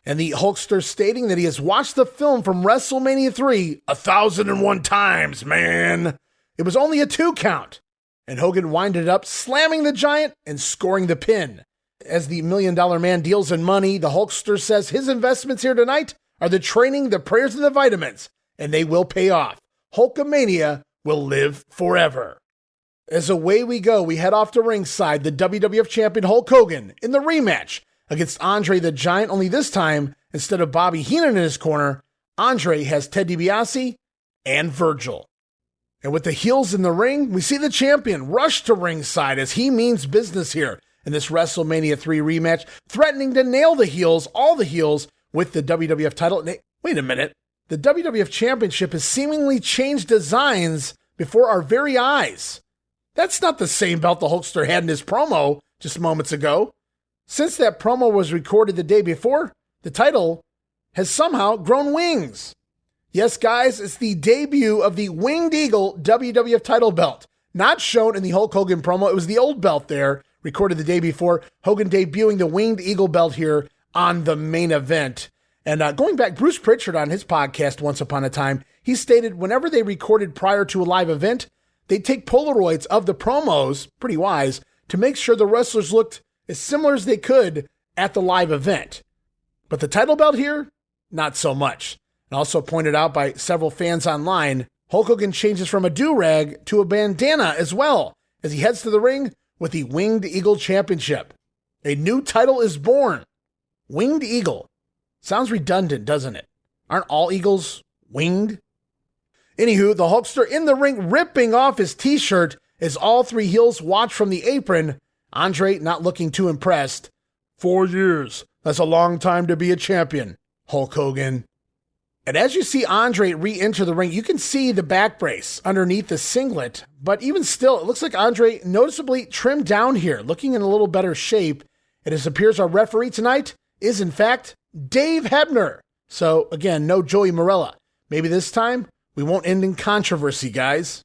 And the Hulkster stating that he has watched the film from WrestleMania III 1,001 times, man. It was only a 2 count. And Hogan winded up slamming the Giant and scoring the pin. As the $1 Million Man deals in money, the Hulkster says his investments here tonight are the training, the prayers, and the vitamins, and they will pay off. Hulkamania will live forever. As away we go, we head off to ringside, the WWF Champion Hulk Hogan in the rematch against Andre the Giant, only this time, instead of Bobby Heenan in his corner, Andre has Ted DiBiase and Virgil. And with the heels in the ring, we see the champion rush to ringside as he means business here in this WrestleMania III rematch, threatening to nail the heels, all the heels, with the WWF title. Wait a minute. The WWF Championship has seemingly changed designs before our very eyes. That's not the same belt the Hulkster had in his promo just moments ago. Since that promo was recorded the day before, the title has somehow grown wings. Yes, guys, it's the debut of the Winged Eagle WWF title belt. Not shown in the Hulk Hogan promo. It was the old belt there, recorded the day before. Hogan debuting the Winged Eagle belt here on the main event. And going back, Bruce Pritchard on his podcast Once Upon a Time, he stated whenever they recorded prior to a live event, they'd take Polaroids of the promos, pretty wise, to make sure the wrestlers looked as similar as they could at the live event. But the title belt here, not so much. And also pointed out by several fans online, Hulk Hogan changes from a do-rag to a bandana as well, as he heads to the ring with the Winged Eagle Championship. A new title is born. Winged Eagle. Sounds redundant, doesn't it? Aren't all eagles winged? Anywho, the Hulkster in the ring ripping off his t-shirt as all 3 heels watch from the apron. Andre not looking too impressed. 4 years. That's a long time to be a champion, Hulk Hogan. And as you see Andre re-enter the ring, you can see the back brace underneath the singlet. But even still, it looks like Andre noticeably trimmed down here, looking in a little better shape. It appears our referee tonight is, in fact, Dave Hebner. So, again, no Joey Morella. Maybe this time, we won't end in controversy, guys.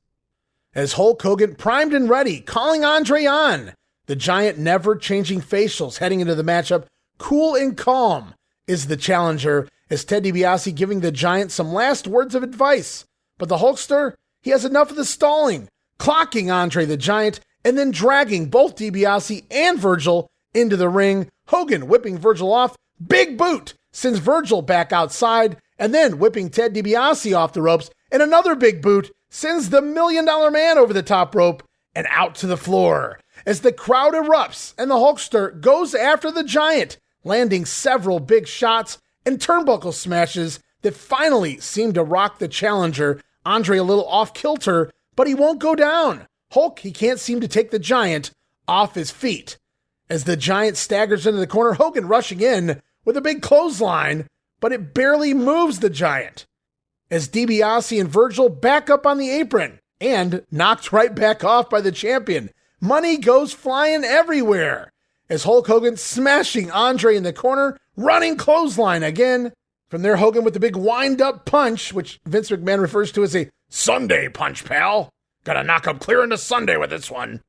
As Hulk Hogan primed and ready, calling Andre on. The Giant never changing facials heading into the matchup. Cool and calm is the challenger, as Ted DiBiase giving the Giant some last words of advice. But the Hulkster, he has enough of the stalling, clocking Andre the Giant and then dragging both DiBiase and Virgil into the ring. Hogan whipping Virgil off. Big boot sends Virgil back outside, and then whipping Ted DiBiase off the ropes, and another big boot sends the $1 Million Man over the top rope and out to the floor. As the crowd erupts and the Hulkster goes after the Giant, landing several big shots and turnbuckle smashes that finally seem to rock the challenger, Andre a little off kilter, but he won't go down. Hulk, he can't seem to take the Giant off his feet. As the Giant staggers into the corner, Hogan rushing in with a big clothesline, but it barely moves the Giant. As DiBiase and Virgil back up on the apron and knocked right back off by the champion, money goes flying everywhere. As Hulk Hogan smashing Andre in the corner, running clothesline again. From there, Hogan with the big wind-up punch, which Vince McMahon refers to as a Sunday punch, pal. Gotta knock him clear into Sunday with this one.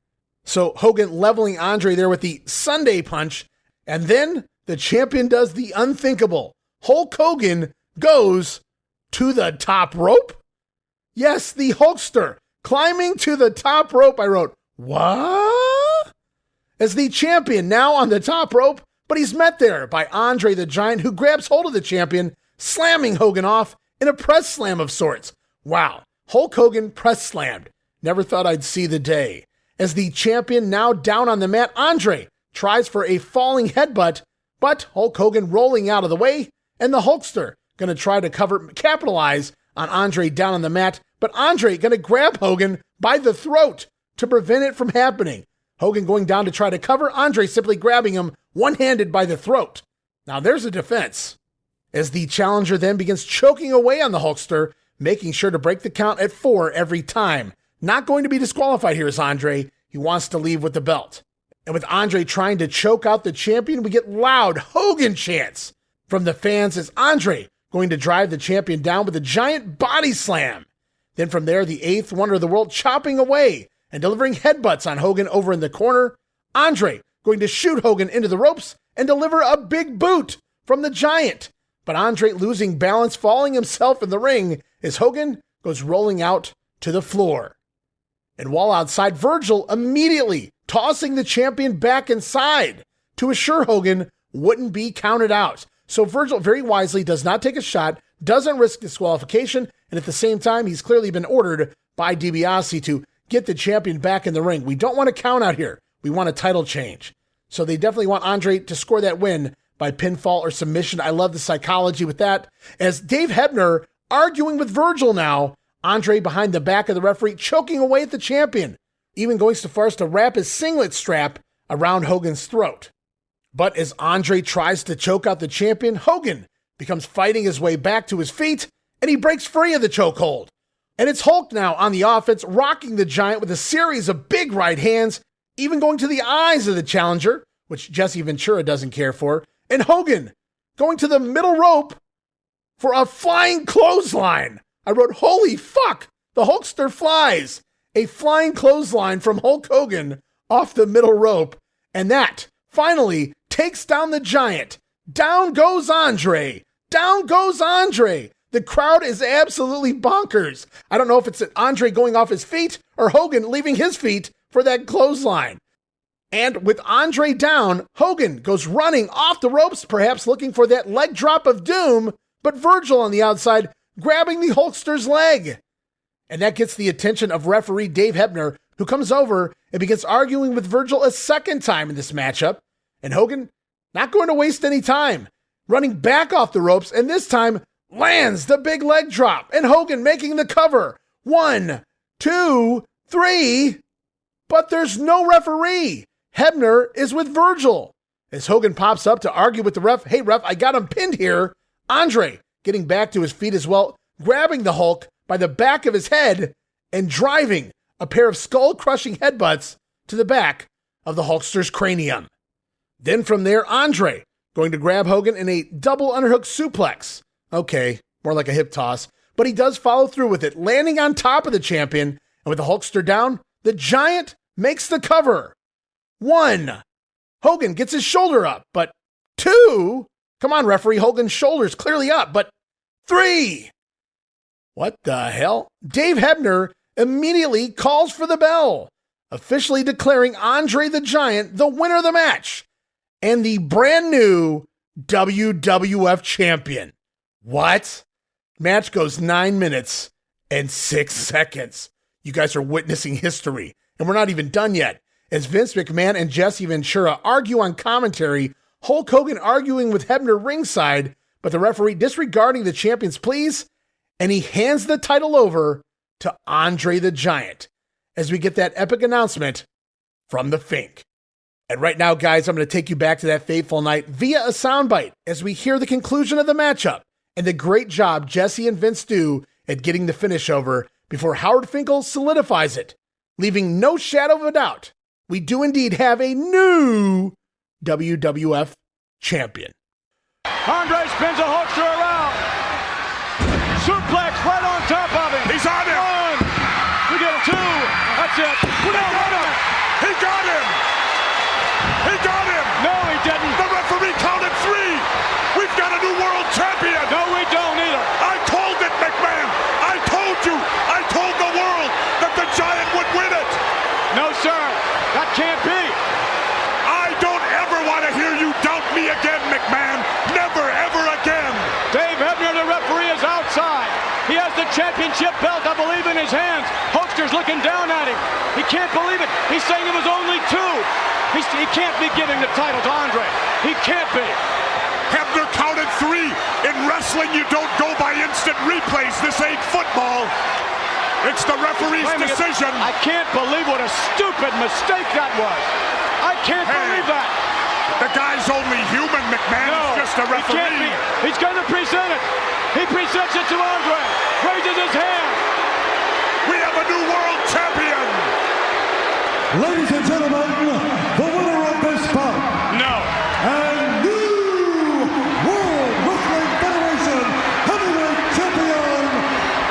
So Hogan leveling Andre there with the Sunday punch, and then the champion does the unthinkable. Hulk Hogan goes to the top rope? Yes, the Hulkster climbing to the top rope. I wrote, what? As the champion now on the top rope, but he's met there by Andre the Giant, who grabs hold of the champion, slamming Hogan off in a press slam of sorts. Wow, Hulk Hogan press slammed. Never thought I'd see the day. As the champion now down on the mat, Andre tries for a falling headbutt, but Hulk Hogan rolling out of the way, and the Hulkster going to try to capitalize on Andre down on the mat, but Andre going to grab Hogan by the throat to prevent it from happening. Hogan going down to try to cover, Andre simply grabbing him one-handed by the throat. Now there's a defense. As the challenger then begins choking away on the Hulkster, making sure to break the count at 4 every time. Not going to be disqualified here is Andre. He wants to leave with the belt. And with Andre trying to choke out the champion, we get loud Hogan chants from the fans as Andre going to drive the champion down with a giant body slam. Then from there, the 8th wonder of the world chopping away and delivering headbutts on Hogan over in the corner. Andre going to shoot Hogan into the ropes and deliver a big boot from the Giant. But Andre losing balance, falling himself in the ring as Hogan goes rolling out to the floor. And while outside, Virgil immediately tossing the champion back inside to assure Hogan wouldn't be counted out. So Virgil very wisely does not take a shot, doesn't risk disqualification, and at the same time, he's clearly been ordered by DiBiase to get the champion back in the ring. We don't want a count out here. We want a title change. So they definitely want Andre to score that win by pinfall or submission. I love the psychology with that. As Dave Hebner arguing with Virgil now, Andre behind the back of the referee, choking away at the champion, even going so far as to wrap his singlet strap around Hogan's throat. But as Andre tries to choke out the champion, Hogan becomes fighting his way back to his feet, and he breaks free of the chokehold. And it's Hulk now on the offense, rocking the Giant with a series of big right hands, even going to the eyes of the challenger, which Jesse Ventura doesn't care for, and Hogan going to the middle rope for a flying clothesline. I wrote, holy fuck, the Hulkster flies. A flying clothesline from Hulk Hogan off the middle rope. And that finally takes down the Giant. Down goes Andre. Down goes Andre. The crowd is absolutely bonkers. I don't know if it's Andre going off his feet or Hogan leaving his feet for that clothesline. And with Andre down, Hogan goes running off the ropes, perhaps looking for that leg drop of doom, but Virgil on the outside grabbing the Hulkster's leg. And that gets the attention of referee Dave Hebner, who comes over and begins arguing with Virgil a second time in this matchup. And Hogan, not going to waste any time, running back off the ropes, and this time lands the big leg drop. And Hogan making the cover. 1, 2, 3. But there's no referee. Hebner is with Virgil. As Hogan pops up to argue with the ref, hey ref, I got him pinned here. Andre getting back to his feet as well, grabbing the Hulk by the back of his head and driving a pair of skull-crushing headbutts to the back of the Hulkster's cranium. Then from there, Andre going to grab Hogan in a double underhook suplex. Okay, more like a hip toss, but he does follow through with it, landing on top of the champion, and with the Hulkster down, the Giant makes the cover. 1, Hogan gets his shoulder up, but 2, come on, referee, Hogan's shoulder's clearly up, but 3. What the hell? Dave Hebner immediately calls for the bell, officially declaring Andre the Giant the winner of the match and the brand new WWF Champion. What? Match goes 9 minutes and 6 seconds. You guys are witnessing history, and we're not even done yet. As Vince McMahon and Jesse Ventura argue on commentary, Hulk Hogan arguing with Hebner ringside, but the referee disregarding the champion's pleas, and he hands the title over to Andre the Giant as we get that epic announcement from the Fink. And right now, guys, I'm going to take you back to that fateful night via a soundbite as we hear the conclusion of the matchup and the great job Jesse and Vince do at getting the finish over before Howard Finkel solidifies it, leaving no shadow of a doubt. We do indeed have a new WWF champion. Andre spins a Hulkster around. Suplex right on top of him. He's on him. One. We get a two. That's it. We don't want him. He got him. He got him. No, he didn't. The referee counted three. We've got a new world champion. No, we don't either. I told it, McMahon. I told you. I told the world that the Giant would win it. No, sir. That can't be. I don't ever want to hear you doubt me again, McMahon. Never, ever again. Dave Hebner, the referee, is outside. He has the championship belt, I believe, in his hands. Hulkster's looking down at him. He can't believe it. He's saying it was only two. He can't be giving the title to Andre. He can't be. Hebner counted three. In wrestling, you don't go by instant replays. This ain't football. It's the referee's decision. I can't believe what a stupid mistake that was. I can't believe that. The guy's only human, McMahon. No, he's just a referee. He can't be. He's going to present it. He presents it to Andre. Raises his hand. We have a new world champion. Ladies and gentlemen, the winner of this bout. No. And new World Wrestling Federation Heavyweight Champion,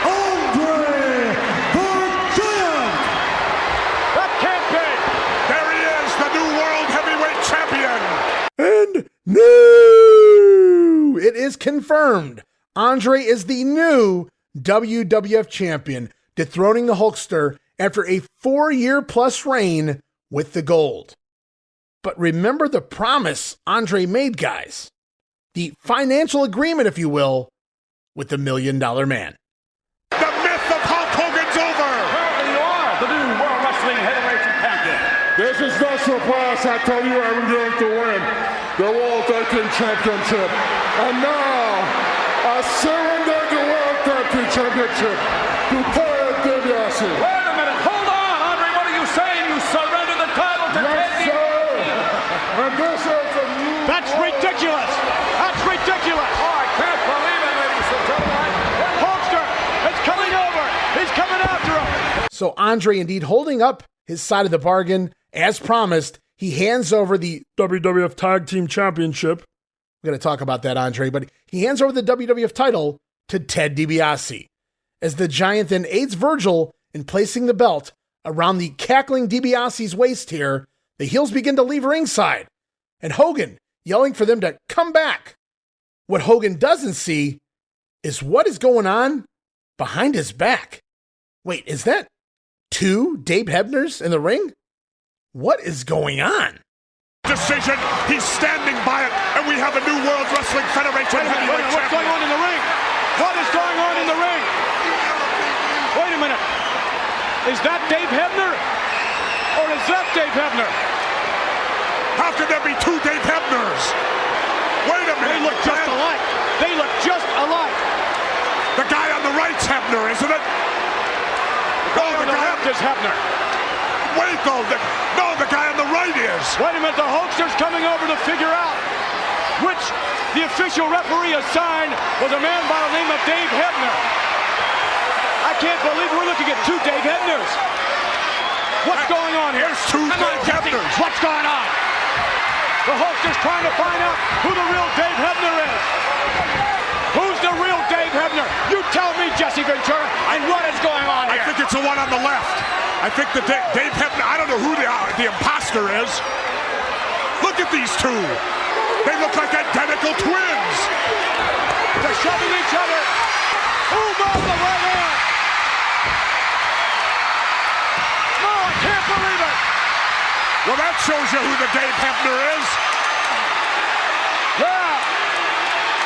Andre the Giant. That can't be. There he is, the new World Heavyweight Champion. And no! It is confirmed. Andre is the new WWF champion, dethroning the Hulkster after a 4-year-plus reign with the gold. But remember the promise Andre made, guys. The financial agreement, if you will, with the $1 Million Man. The myth of Hulk Hogan's over. Well, you are the new World Wrestling Heavyweight Champion. This is no surprise. I told you I'm going to win the World Tag Team Championship. And now, I surrender the World Tag Team Championship to Ted DiBiase. Wait a minute. Hold on, Andre. What are you saying? You surrender the title to Ted DiBiase? And this is a new... That's ridiculous. That's ridiculous. Oh, I can't believe it, ladies and gentlemen. Hulkster is coming over. He's coming after him. So Andre indeed holding up his side of the bargain. As promised, he hands over the WWF Tag Team Championship. We're going to talk about that, Andre, but he hands over the WWF title to Ted DiBiase. As the Giant then aids Virgil in placing the belt around the cackling DiBiase's waist here, the heels begin to leave ringside, and Hogan yelling for them to come back. What Hogan doesn't see is what is going on behind his back. Wait, is that two Dave Hebners in the ring? What is going on? Decision. He's standing by it, and we have a new World Wrestling Federation Heavyweight Champion. What's going on in the ring? What is going on in the ring? Wait a minute. Is that Dave Hebner? Or is that Dave Hebner? How could there be two Dave Hebners? Wait a minute. They look just alike. They look just alike. The guy on the right's Hebner, isn't it? The guy on the left is Hebner. Wait, though. The guy on the right is. Wait a minute. The Hulkster's coming over to figure out which the official referee assigned was a man by the name of Dave Hebner. I can't believe we're looking at two Dave Hebners. What's going on here? There's two Dave Hebners. What's going on? The Hulkster's trying to find out who the real Dave Hebner is. Who's the real Dave Hebner? You tell me, Jesse Ventura, and what is going on here? I think it's the one on the left. I think the Dave Hebner, I don't know who the imposter is. Look at these two. They look like identical twins. They're shoving each other. Boom on the right hand. Well, that shows you who the Dave Hebner is. Yeah.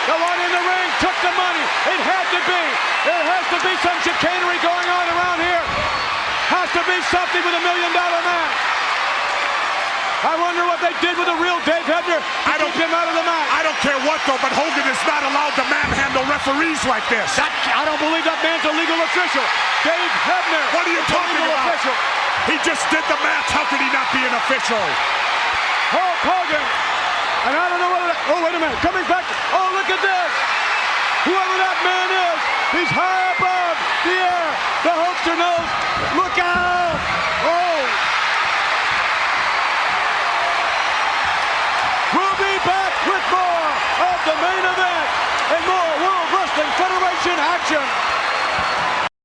The one in the ring took the money. It had to be. There has to be some chicanery going on around here. Has to be something with $1 Million Man. I wonder what they did with the real Dave Hebner to keep him out of the match. I don't care what, though, but Hogan is not allowed to manhandle referees like this. I don't believe that man's a legal official. Dave Hebner. What are you talking about? Official. He just did the match. How could he not be an official? Hulk Hogan. And I don't know what it is. Oh, wait a minute. Coming back. Oh, look at this. Whoever that man is, he's high above the air. The Hulkster knows. Look out. Oh. We'll be back with more of the main event and more World Wrestling Federation action.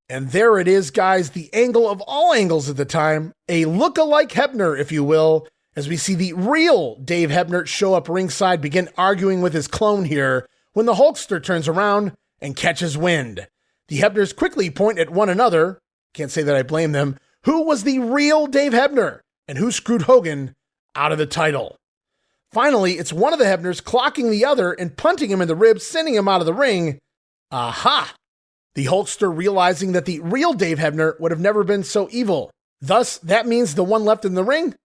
And there it is, guys, the angle of all angles at the time, a look-alike Hebner, if you will, as we see the real Dave Hebner show up ringside, begin arguing with his clone here, when the Hulkster turns around and catches wind. The Hebners quickly point at one another, can't say that I blame them, who was the real Dave Hebner, and who screwed Hogan out of the title. Finally, it's one of the Hebners clocking the other and punting him in the ribs, sending him out of the ring. Aha! The Hulkster realizing that the real Dave Hebner would have never been so evil. Thus, that means the one left in the ring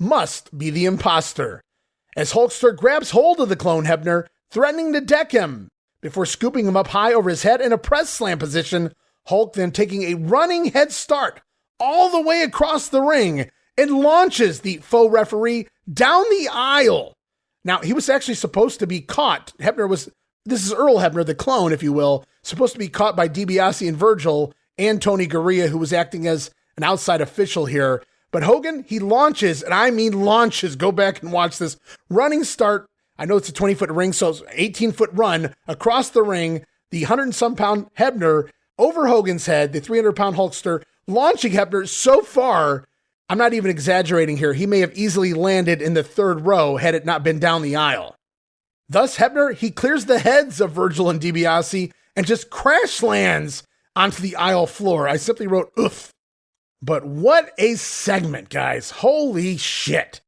must be the imposter. As Hulkster grabs hold of the clone Hebner, threatening to deck him, before scooping him up high over his head in a press slam position, Hulk then taking a running head start all the way across the ring and launches the faux referee down the aisle. Now, he was actually supposed to be caught. This is Earl Hebner, the clone, if you will, supposed to be caught by DiBiase and Virgil and Tony Gurria, who was acting as an outside official here. But Hogan, he launches, and I mean launches. Go back and watch this running start. I know it's a 20-foot ring, so it's an 18-foot run across the ring. The 100-some-pound Hebner over Hogan's head, the 300-pound Hulkster, launching Hebner so far, I'm not even exaggerating here, he may have easily landed in the third row had it not been down the aisle. Thus, Hebner, he clears the heads of Virgil and DiBiase and just crash lands onto the aisle floor. I simply wrote, oof. But what a segment, guys. Holy shit.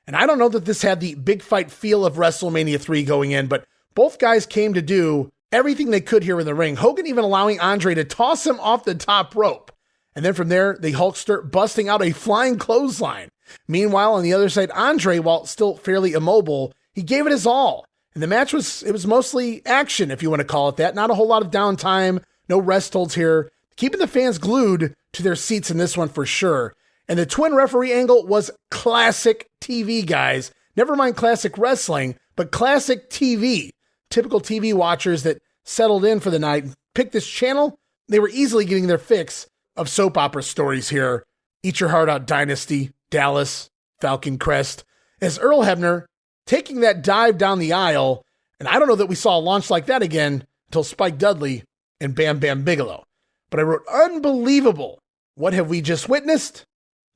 And I don't know that this had the big fight feel of WrestleMania III going in, but both guys came to do everything they could here in the ring. Hogan even allowing Andre to toss him off the top rope. And then from there, the Hulkster busting out a flying clothesline. Meanwhile, on the other side, Andre, while still fairly immobile, he gave it his all. And the match was mostly action, if you want to call it that. Not a whole lot of downtime, no rest holds here. Keeping the fans glued to their seats in this one for sure. And the twin referee angle was classic TV, guys. Never mind classic wrestling, but classic TV. Typical TV watchers that settled in for the night, picked this channel, they were easily getting their fix of soap opera stories here. Eat Your Heart Out Dynasty, Dallas, Falcon Crest. As Earl Hebner taking that dive down the aisle, and I don't know that we saw a launch like that again until Spike Dudley and Bam Bam Bigelow. But I wrote, unbelievable. What have we just witnessed?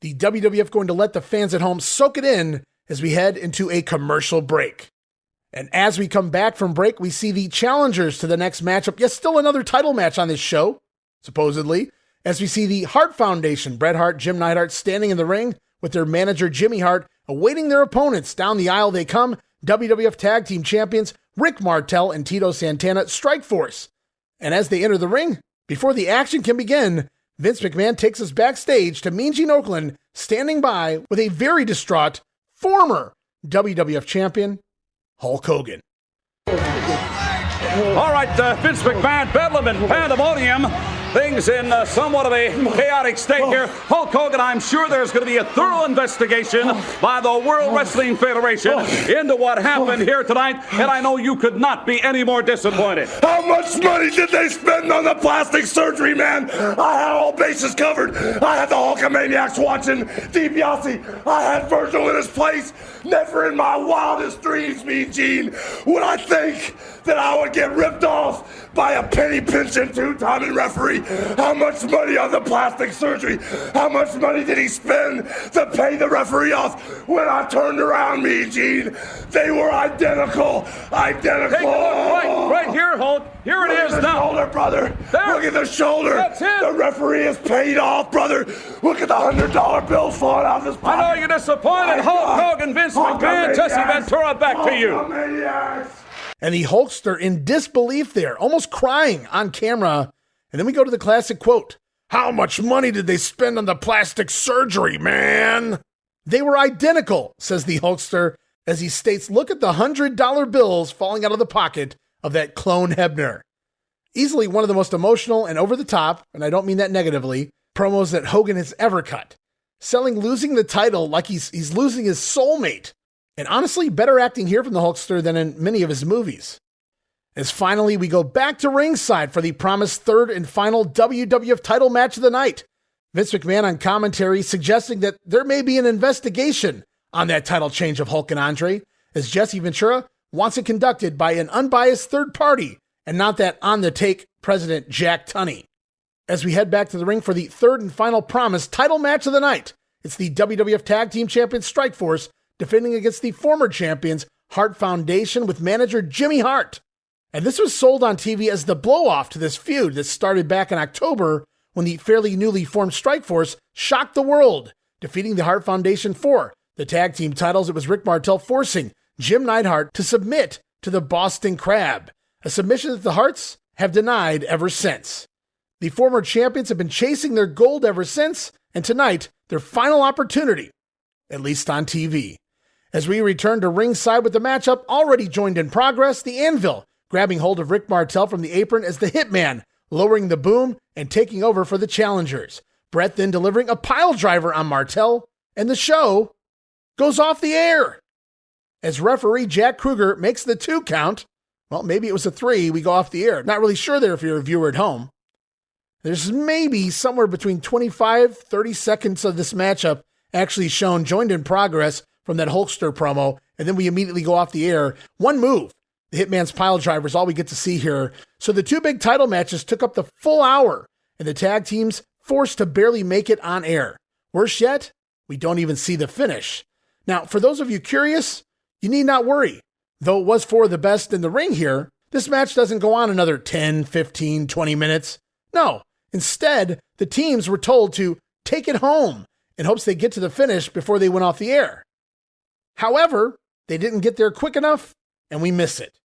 The WWF going to let the fans at home soak it in as we head into a commercial break. And as we come back from break, we see the challengers to the next matchup. Yes, still another title match on this show, supposedly, as we see the Hart Foundation, Bret Hart, Jim Neidhart, standing in the ring with their manager, Jimmy Hart, awaiting their opponents. Down the aisle they come, WWF Tag Team Champions, Rick Martel and Tito Santana, Strike Force. And as they enter the ring, before the action can begin, Vince McMahon takes us backstage to Mean Gene Okerlund, standing by with a very distraught former WWF champion, Hulk Hogan. All right, Vince McMahon, Bedlam and Pandemonium. Things in somewhat of a chaotic state here. Hulk Hogan, I'm sure there's going to be a thorough investigation by the World Wrestling Federation into what happened here tonight, and I know you could not be any more disappointed. How much money did they spend on the plastic surgery, man? I had all bases covered. I had the Hulkamaniacs watching DiBiase. I had Virgil in his place. Never in my wildest dreams, Mean Gene, would I think that I would get ripped off by a penny pinching two-timing referee surgery? How much money on the plastic surgery? How much money did he spend to pay the referee off? When I turned around, Mean Gene, they were identical. Identical. Take a look right here, Hulk. Here it is now. Shoulder, brother. There. Look at the shoulder. That's it. The referee is paid off, brother. Look at the $100 bills falling out of his pocket. I know you're disappointed. Hulk Hogan, Vince McMahon, Jesse Ventura, back to you. And the Hulkster in disbelief there, almost crying on camera. And then we go to the classic quote. How much money did they spend on the plastic surgery, man? They were identical, says the Hulkster, as he states, look at the $100 bills falling out of the pocket of that clone Hebner. Easily one of the most emotional and over the top, and I don't mean that negatively, promos that Hogan has ever cut. Selling losing the title like he's losing his soulmate. And honestly, better acting here from the Hulkster than in many of his movies. As finally we go back to ringside for the promised third and final WWF title match of the night. Vince McMahon on commentary suggesting that there may be an investigation on that title change of Hulk and Andre, as Jesse Ventura wants it conducted by an unbiased third party and not that on-the-take President Jack Tunney. As we head back to the ring for the third and final promised title match of the night, it's the WWF Tag Team Champions Strikeforce defending against the former champions Hart Foundation with manager Jimmy Hart. And this was sold on TV as the blow-off to this feud that started back in October when the fairly newly formed Strikeforce shocked the world, defeating the Hart Foundation for the tag team titles. It was Rick Martel forcing Jim Neidhart to submit to the Boston Crab, a submission that the Harts have denied ever since. The former champions have been chasing their gold ever since, and tonight, their final opportunity, at least on TV. As we return to ringside with the matchup already joined in progress, the Anvil grabbing hold of Rick Martel from the apron as the Hitman lowering the boom and taking over for the challengers. Brett then delivering a pile driver on Martel, and the show goes off the air. As referee Jack Kruger makes the 2 count, well, maybe it was a 3, we go off the air. Not really sure there if you're a viewer at home. There's maybe somewhere between 25-30 seconds of this matchup actually shown joined in progress from that Hulkster promo, and then we immediately go off the air. One move, the Hitman's pile driver, is all we get to see here. So the 2 big title matches took up the full hour, and the tag teams forced to barely make it on air. Worse yet, we don't even see the finish. Now, for those of you curious, you need not worry. Though it was for the best in the ring here, this match doesn't go on another 10, 15, 20 minutes. No, instead, the teams were told to take it home in hopes they get to the finish before they went off the air. However, they didn't get there quick enough, and we miss it.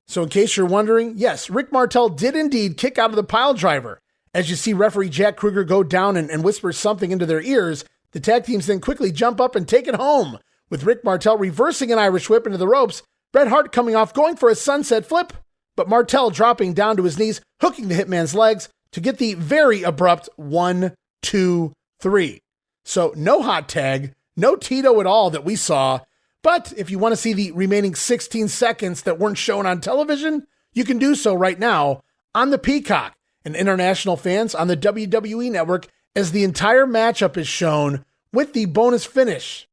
So in case you're wondering, yes, Rick Martel did indeed kick out of the pile driver. As you see referee Jack Kruger go down and whisper something into their ears, the tag teams then quickly jump up and take it home, with Rick Martel reversing an Irish whip into the ropes, Bret Hart coming off going for a sunset flip, but Martel dropping down to his knees, hooking the Hitman's legs to get the very abrupt 1, 2, 3. So no hot tag, no Tito at all that we saw. But if you want to see the remaining 16 seconds that weren't shown on television, you can do so right now on the Peacock and international fans on the WWE Network as the entire matchup is shown with the bonus finish.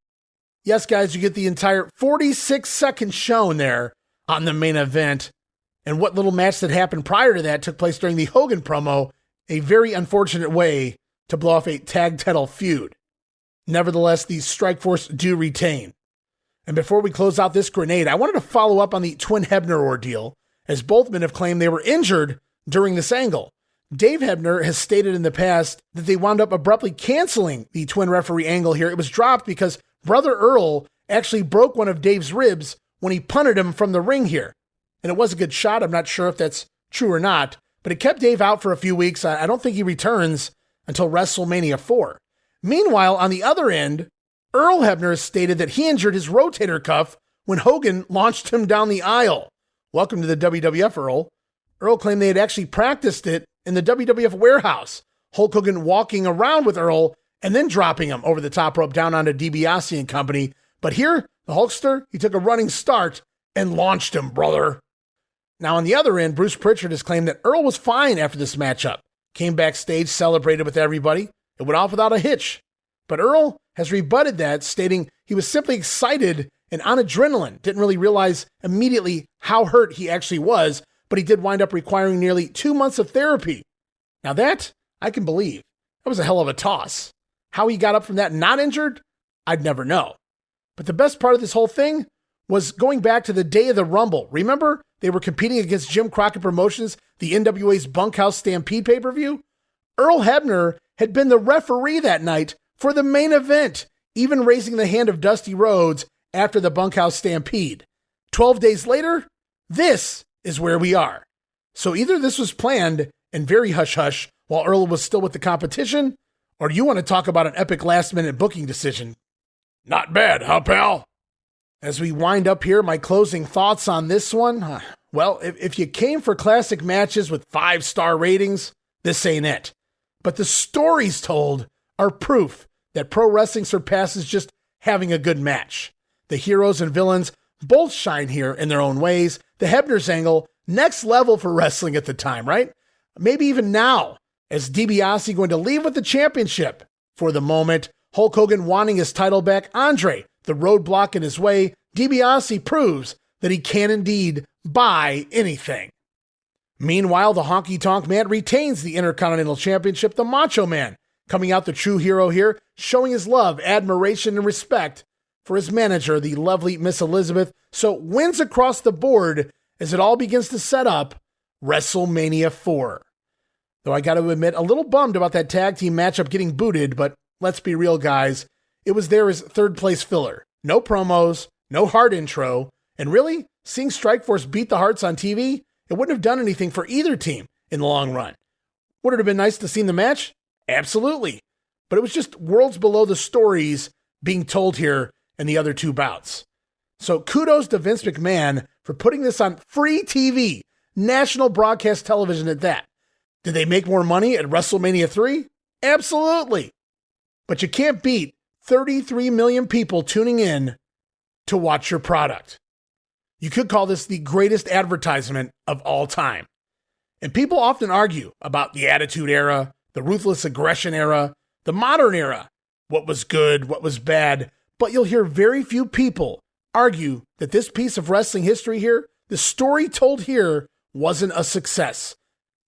Yes, guys, you get the entire 46 seconds shown there on the main event. And what little match that happened prior to that took place during the Hogan promo, a very unfortunate way to blow off a tag title feud. Nevertheless, the Strikeforce do retain. And before we close out this grenade, I wanted to follow up on the Twin Hebner ordeal, as both men have claimed they were injured during this angle. Dave Hebner has stated in the past that they wound up abruptly canceling the twin referee angle here. It was dropped because Brother Earl actually broke one of Dave's ribs when he punted him from the ring here. And it was a good shot. I'm not sure if that's true or not, but it kept Dave out for a few weeks. I don't think he returns until WrestleMania IV. Meanwhile, on the other end, Earl Hebner stated that he injured his rotator cuff when Hogan launched him down the aisle. Welcome to the WWF, Earl. Earl claimed they had actually practiced it in the WWF warehouse. Hulk Hogan walking around with Earl and then dropping him over the top rope down onto DiBiase and company. But here, the Hulkster, he took a running start and launched him, brother. Now on the other end, Bruce Pritchard has claimed that Earl was fine after this matchup. Came backstage, celebrated with everybody. It went off without a hitch. But Earl has rebutted that, stating he was simply excited and on adrenaline. Didn't really realize immediately how hurt he actually was, but he did wind up requiring nearly 2 months of therapy. Now that I can believe. That was a hell of a toss. How he got up from that not injured, I'd never know. But the best part of this whole thing was going back to the day of the Rumble. Remember, they were competing against Jim Crockett Promotions, the NWA's Bunkhouse Stampede pay-per-view? Earl Hebner had been the referee that night for the main event, even raising the hand of Dusty Rhodes after the Bunkhouse Stampede. 12 days later, this is where we are. So either this was planned and very hush-hush while Earl was still with the competition, or you want to talk about an epic last-minute booking decision. Not bad, huh, pal? As we wind up here, my closing thoughts on this one. Well, if you came for classic matches with 5-star ratings, this ain't it. But the stories told are proof that pro wrestling surpasses just having a good match. The heroes and villains both shine here in their own ways. The Hebner's angle, next level for wrestling at the time, right? Maybe even now, as DiBiase going to leave with the championship. For the moment, Hulk Hogan wanting his title back, Andre, the roadblock in his way, DiBiase proves that he can indeed buy anything. Meanwhile, the Honky Tonk Man retains the Intercontinental Championship, the Macho Man, coming out the true hero here, showing his love, admiration, and respect for his manager, the lovely Miss Elizabeth, so wins across the board as it all begins to set up WrestleMania IV. Though I got to admit, a little bummed about that tag team matchup getting booted, but let's be real, guys. It was there as third-place filler. No promos, no hard intro, and really, seeing Strikeforce beat the Hearts on TV, it wouldn't have done anything for either team in the long run. Would it have been nice to see the match? Absolutely. But it was just worlds below the stories being told here in the other two bouts. So kudos to Vince McMahon for putting this on free TV, national broadcast television at that. Did they make more money at WrestleMania III? Absolutely. But you can't beat 33 million people tuning in to watch your product. You could call this the greatest advertisement of all time. And people often argue about the Attitude Era, the Ruthless Aggression Era, the Modern Era, what was good, what was bad, but you'll hear very few people argue that this piece of wrestling history here, the story told here, wasn't a success.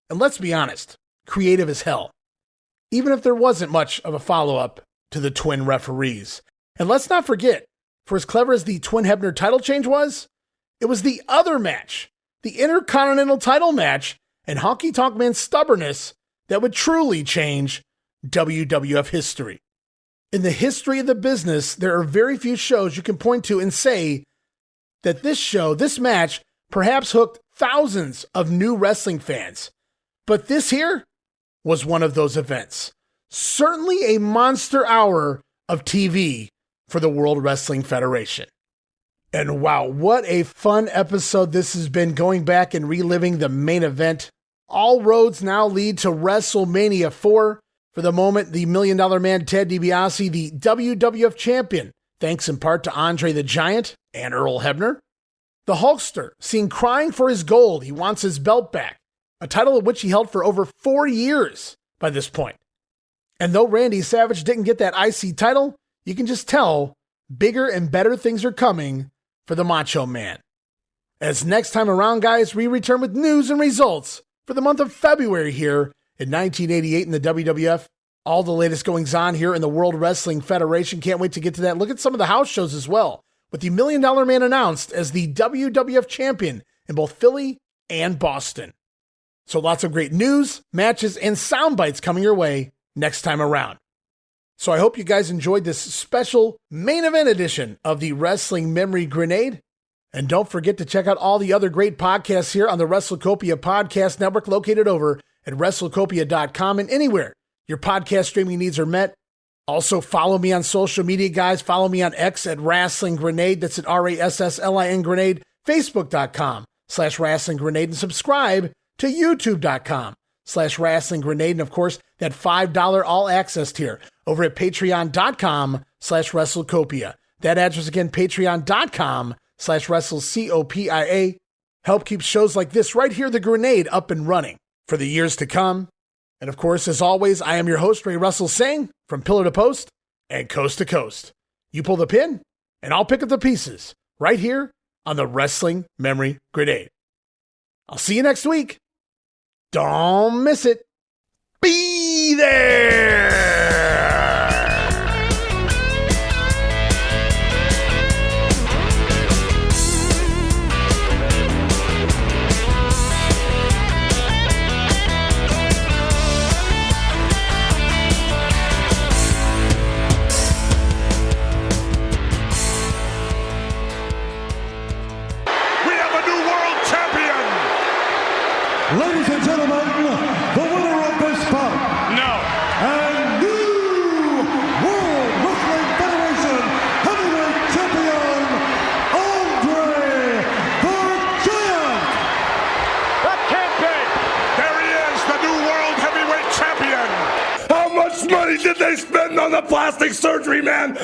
And let's be honest, creative as hell. Even if there wasn't much of a follow-up to the twin referees. And let's not forget, for as clever as the Twin Hebner title change was, it was the other match, the Intercontinental title match, and Honky Tonk Man's stubbornness that would truly change WWF history. In the history of the business, there are very few shows you can point to and say that this match, perhaps hooked thousands of new wrestling fans. But this here was one of those events. Certainly a monster hour of TV for the World Wrestling Federation. And wow, what a fun episode this has been, going back and reliving the main event. All roads now lead to WrestleMania IV. For the moment, the $1 Million Man Ted DiBiase, the WWF Champion, thanks in part to Andre the Giant and Earl Hebner. The Hulkster, seen crying for his gold. He wants his belt back, a title of which he held for over 4 years by this point. And though Randy Savage didn't get that IC title, you can just tell bigger and better things are coming for the Macho Man. As next time around, guys, we return with news and results for the month of February here in 1988 in the WWF. All the latest goings on here in the World Wrestling Federation. Can't wait to get to that. Look at some of the house shows as well, with the $1 Million Man announced as the WWF Champion in both Philly and Boston. So lots of great news, matches, and sound bites coming your way next time around. So I hope you guys enjoyed this special main event edition of the Wrestling Memory Grenade. And don't forget to check out all the other great podcasts here on the WrestleCopia Podcast Network, located over at WrestleCopia.com and anywhere your podcast streaming needs are met. Also, follow me on social media, guys. Follow me on X at Wrestling Grenade. That's at RASSLIN Grenade. Facebook.com/Wrestling Grenade. And subscribe to YouTube.com/Wrestling Grenade. And of course, that $5 all access tier over at Patreon.com/WrestleCopia. That address again, Patreon.com/WrestleCopia. Help keep shows like this right here, The Grenade, up and running for the years to come. And of course, as always, I am your host, Ray Russell, saying from pillar to post and coast to coast, you pull the pin and I'll pick up the pieces right here on the Wrestling Memory Grenade. I'll see you next week. Don't miss it. be there. Ladies and gentlemen, the winner of this bout. And new World Wrestling Federation Heavyweight Champion, Andre the Giant. That can't be. There he is, the new World Heavyweight Champion. How much money did they spend on the plastic surgery, man?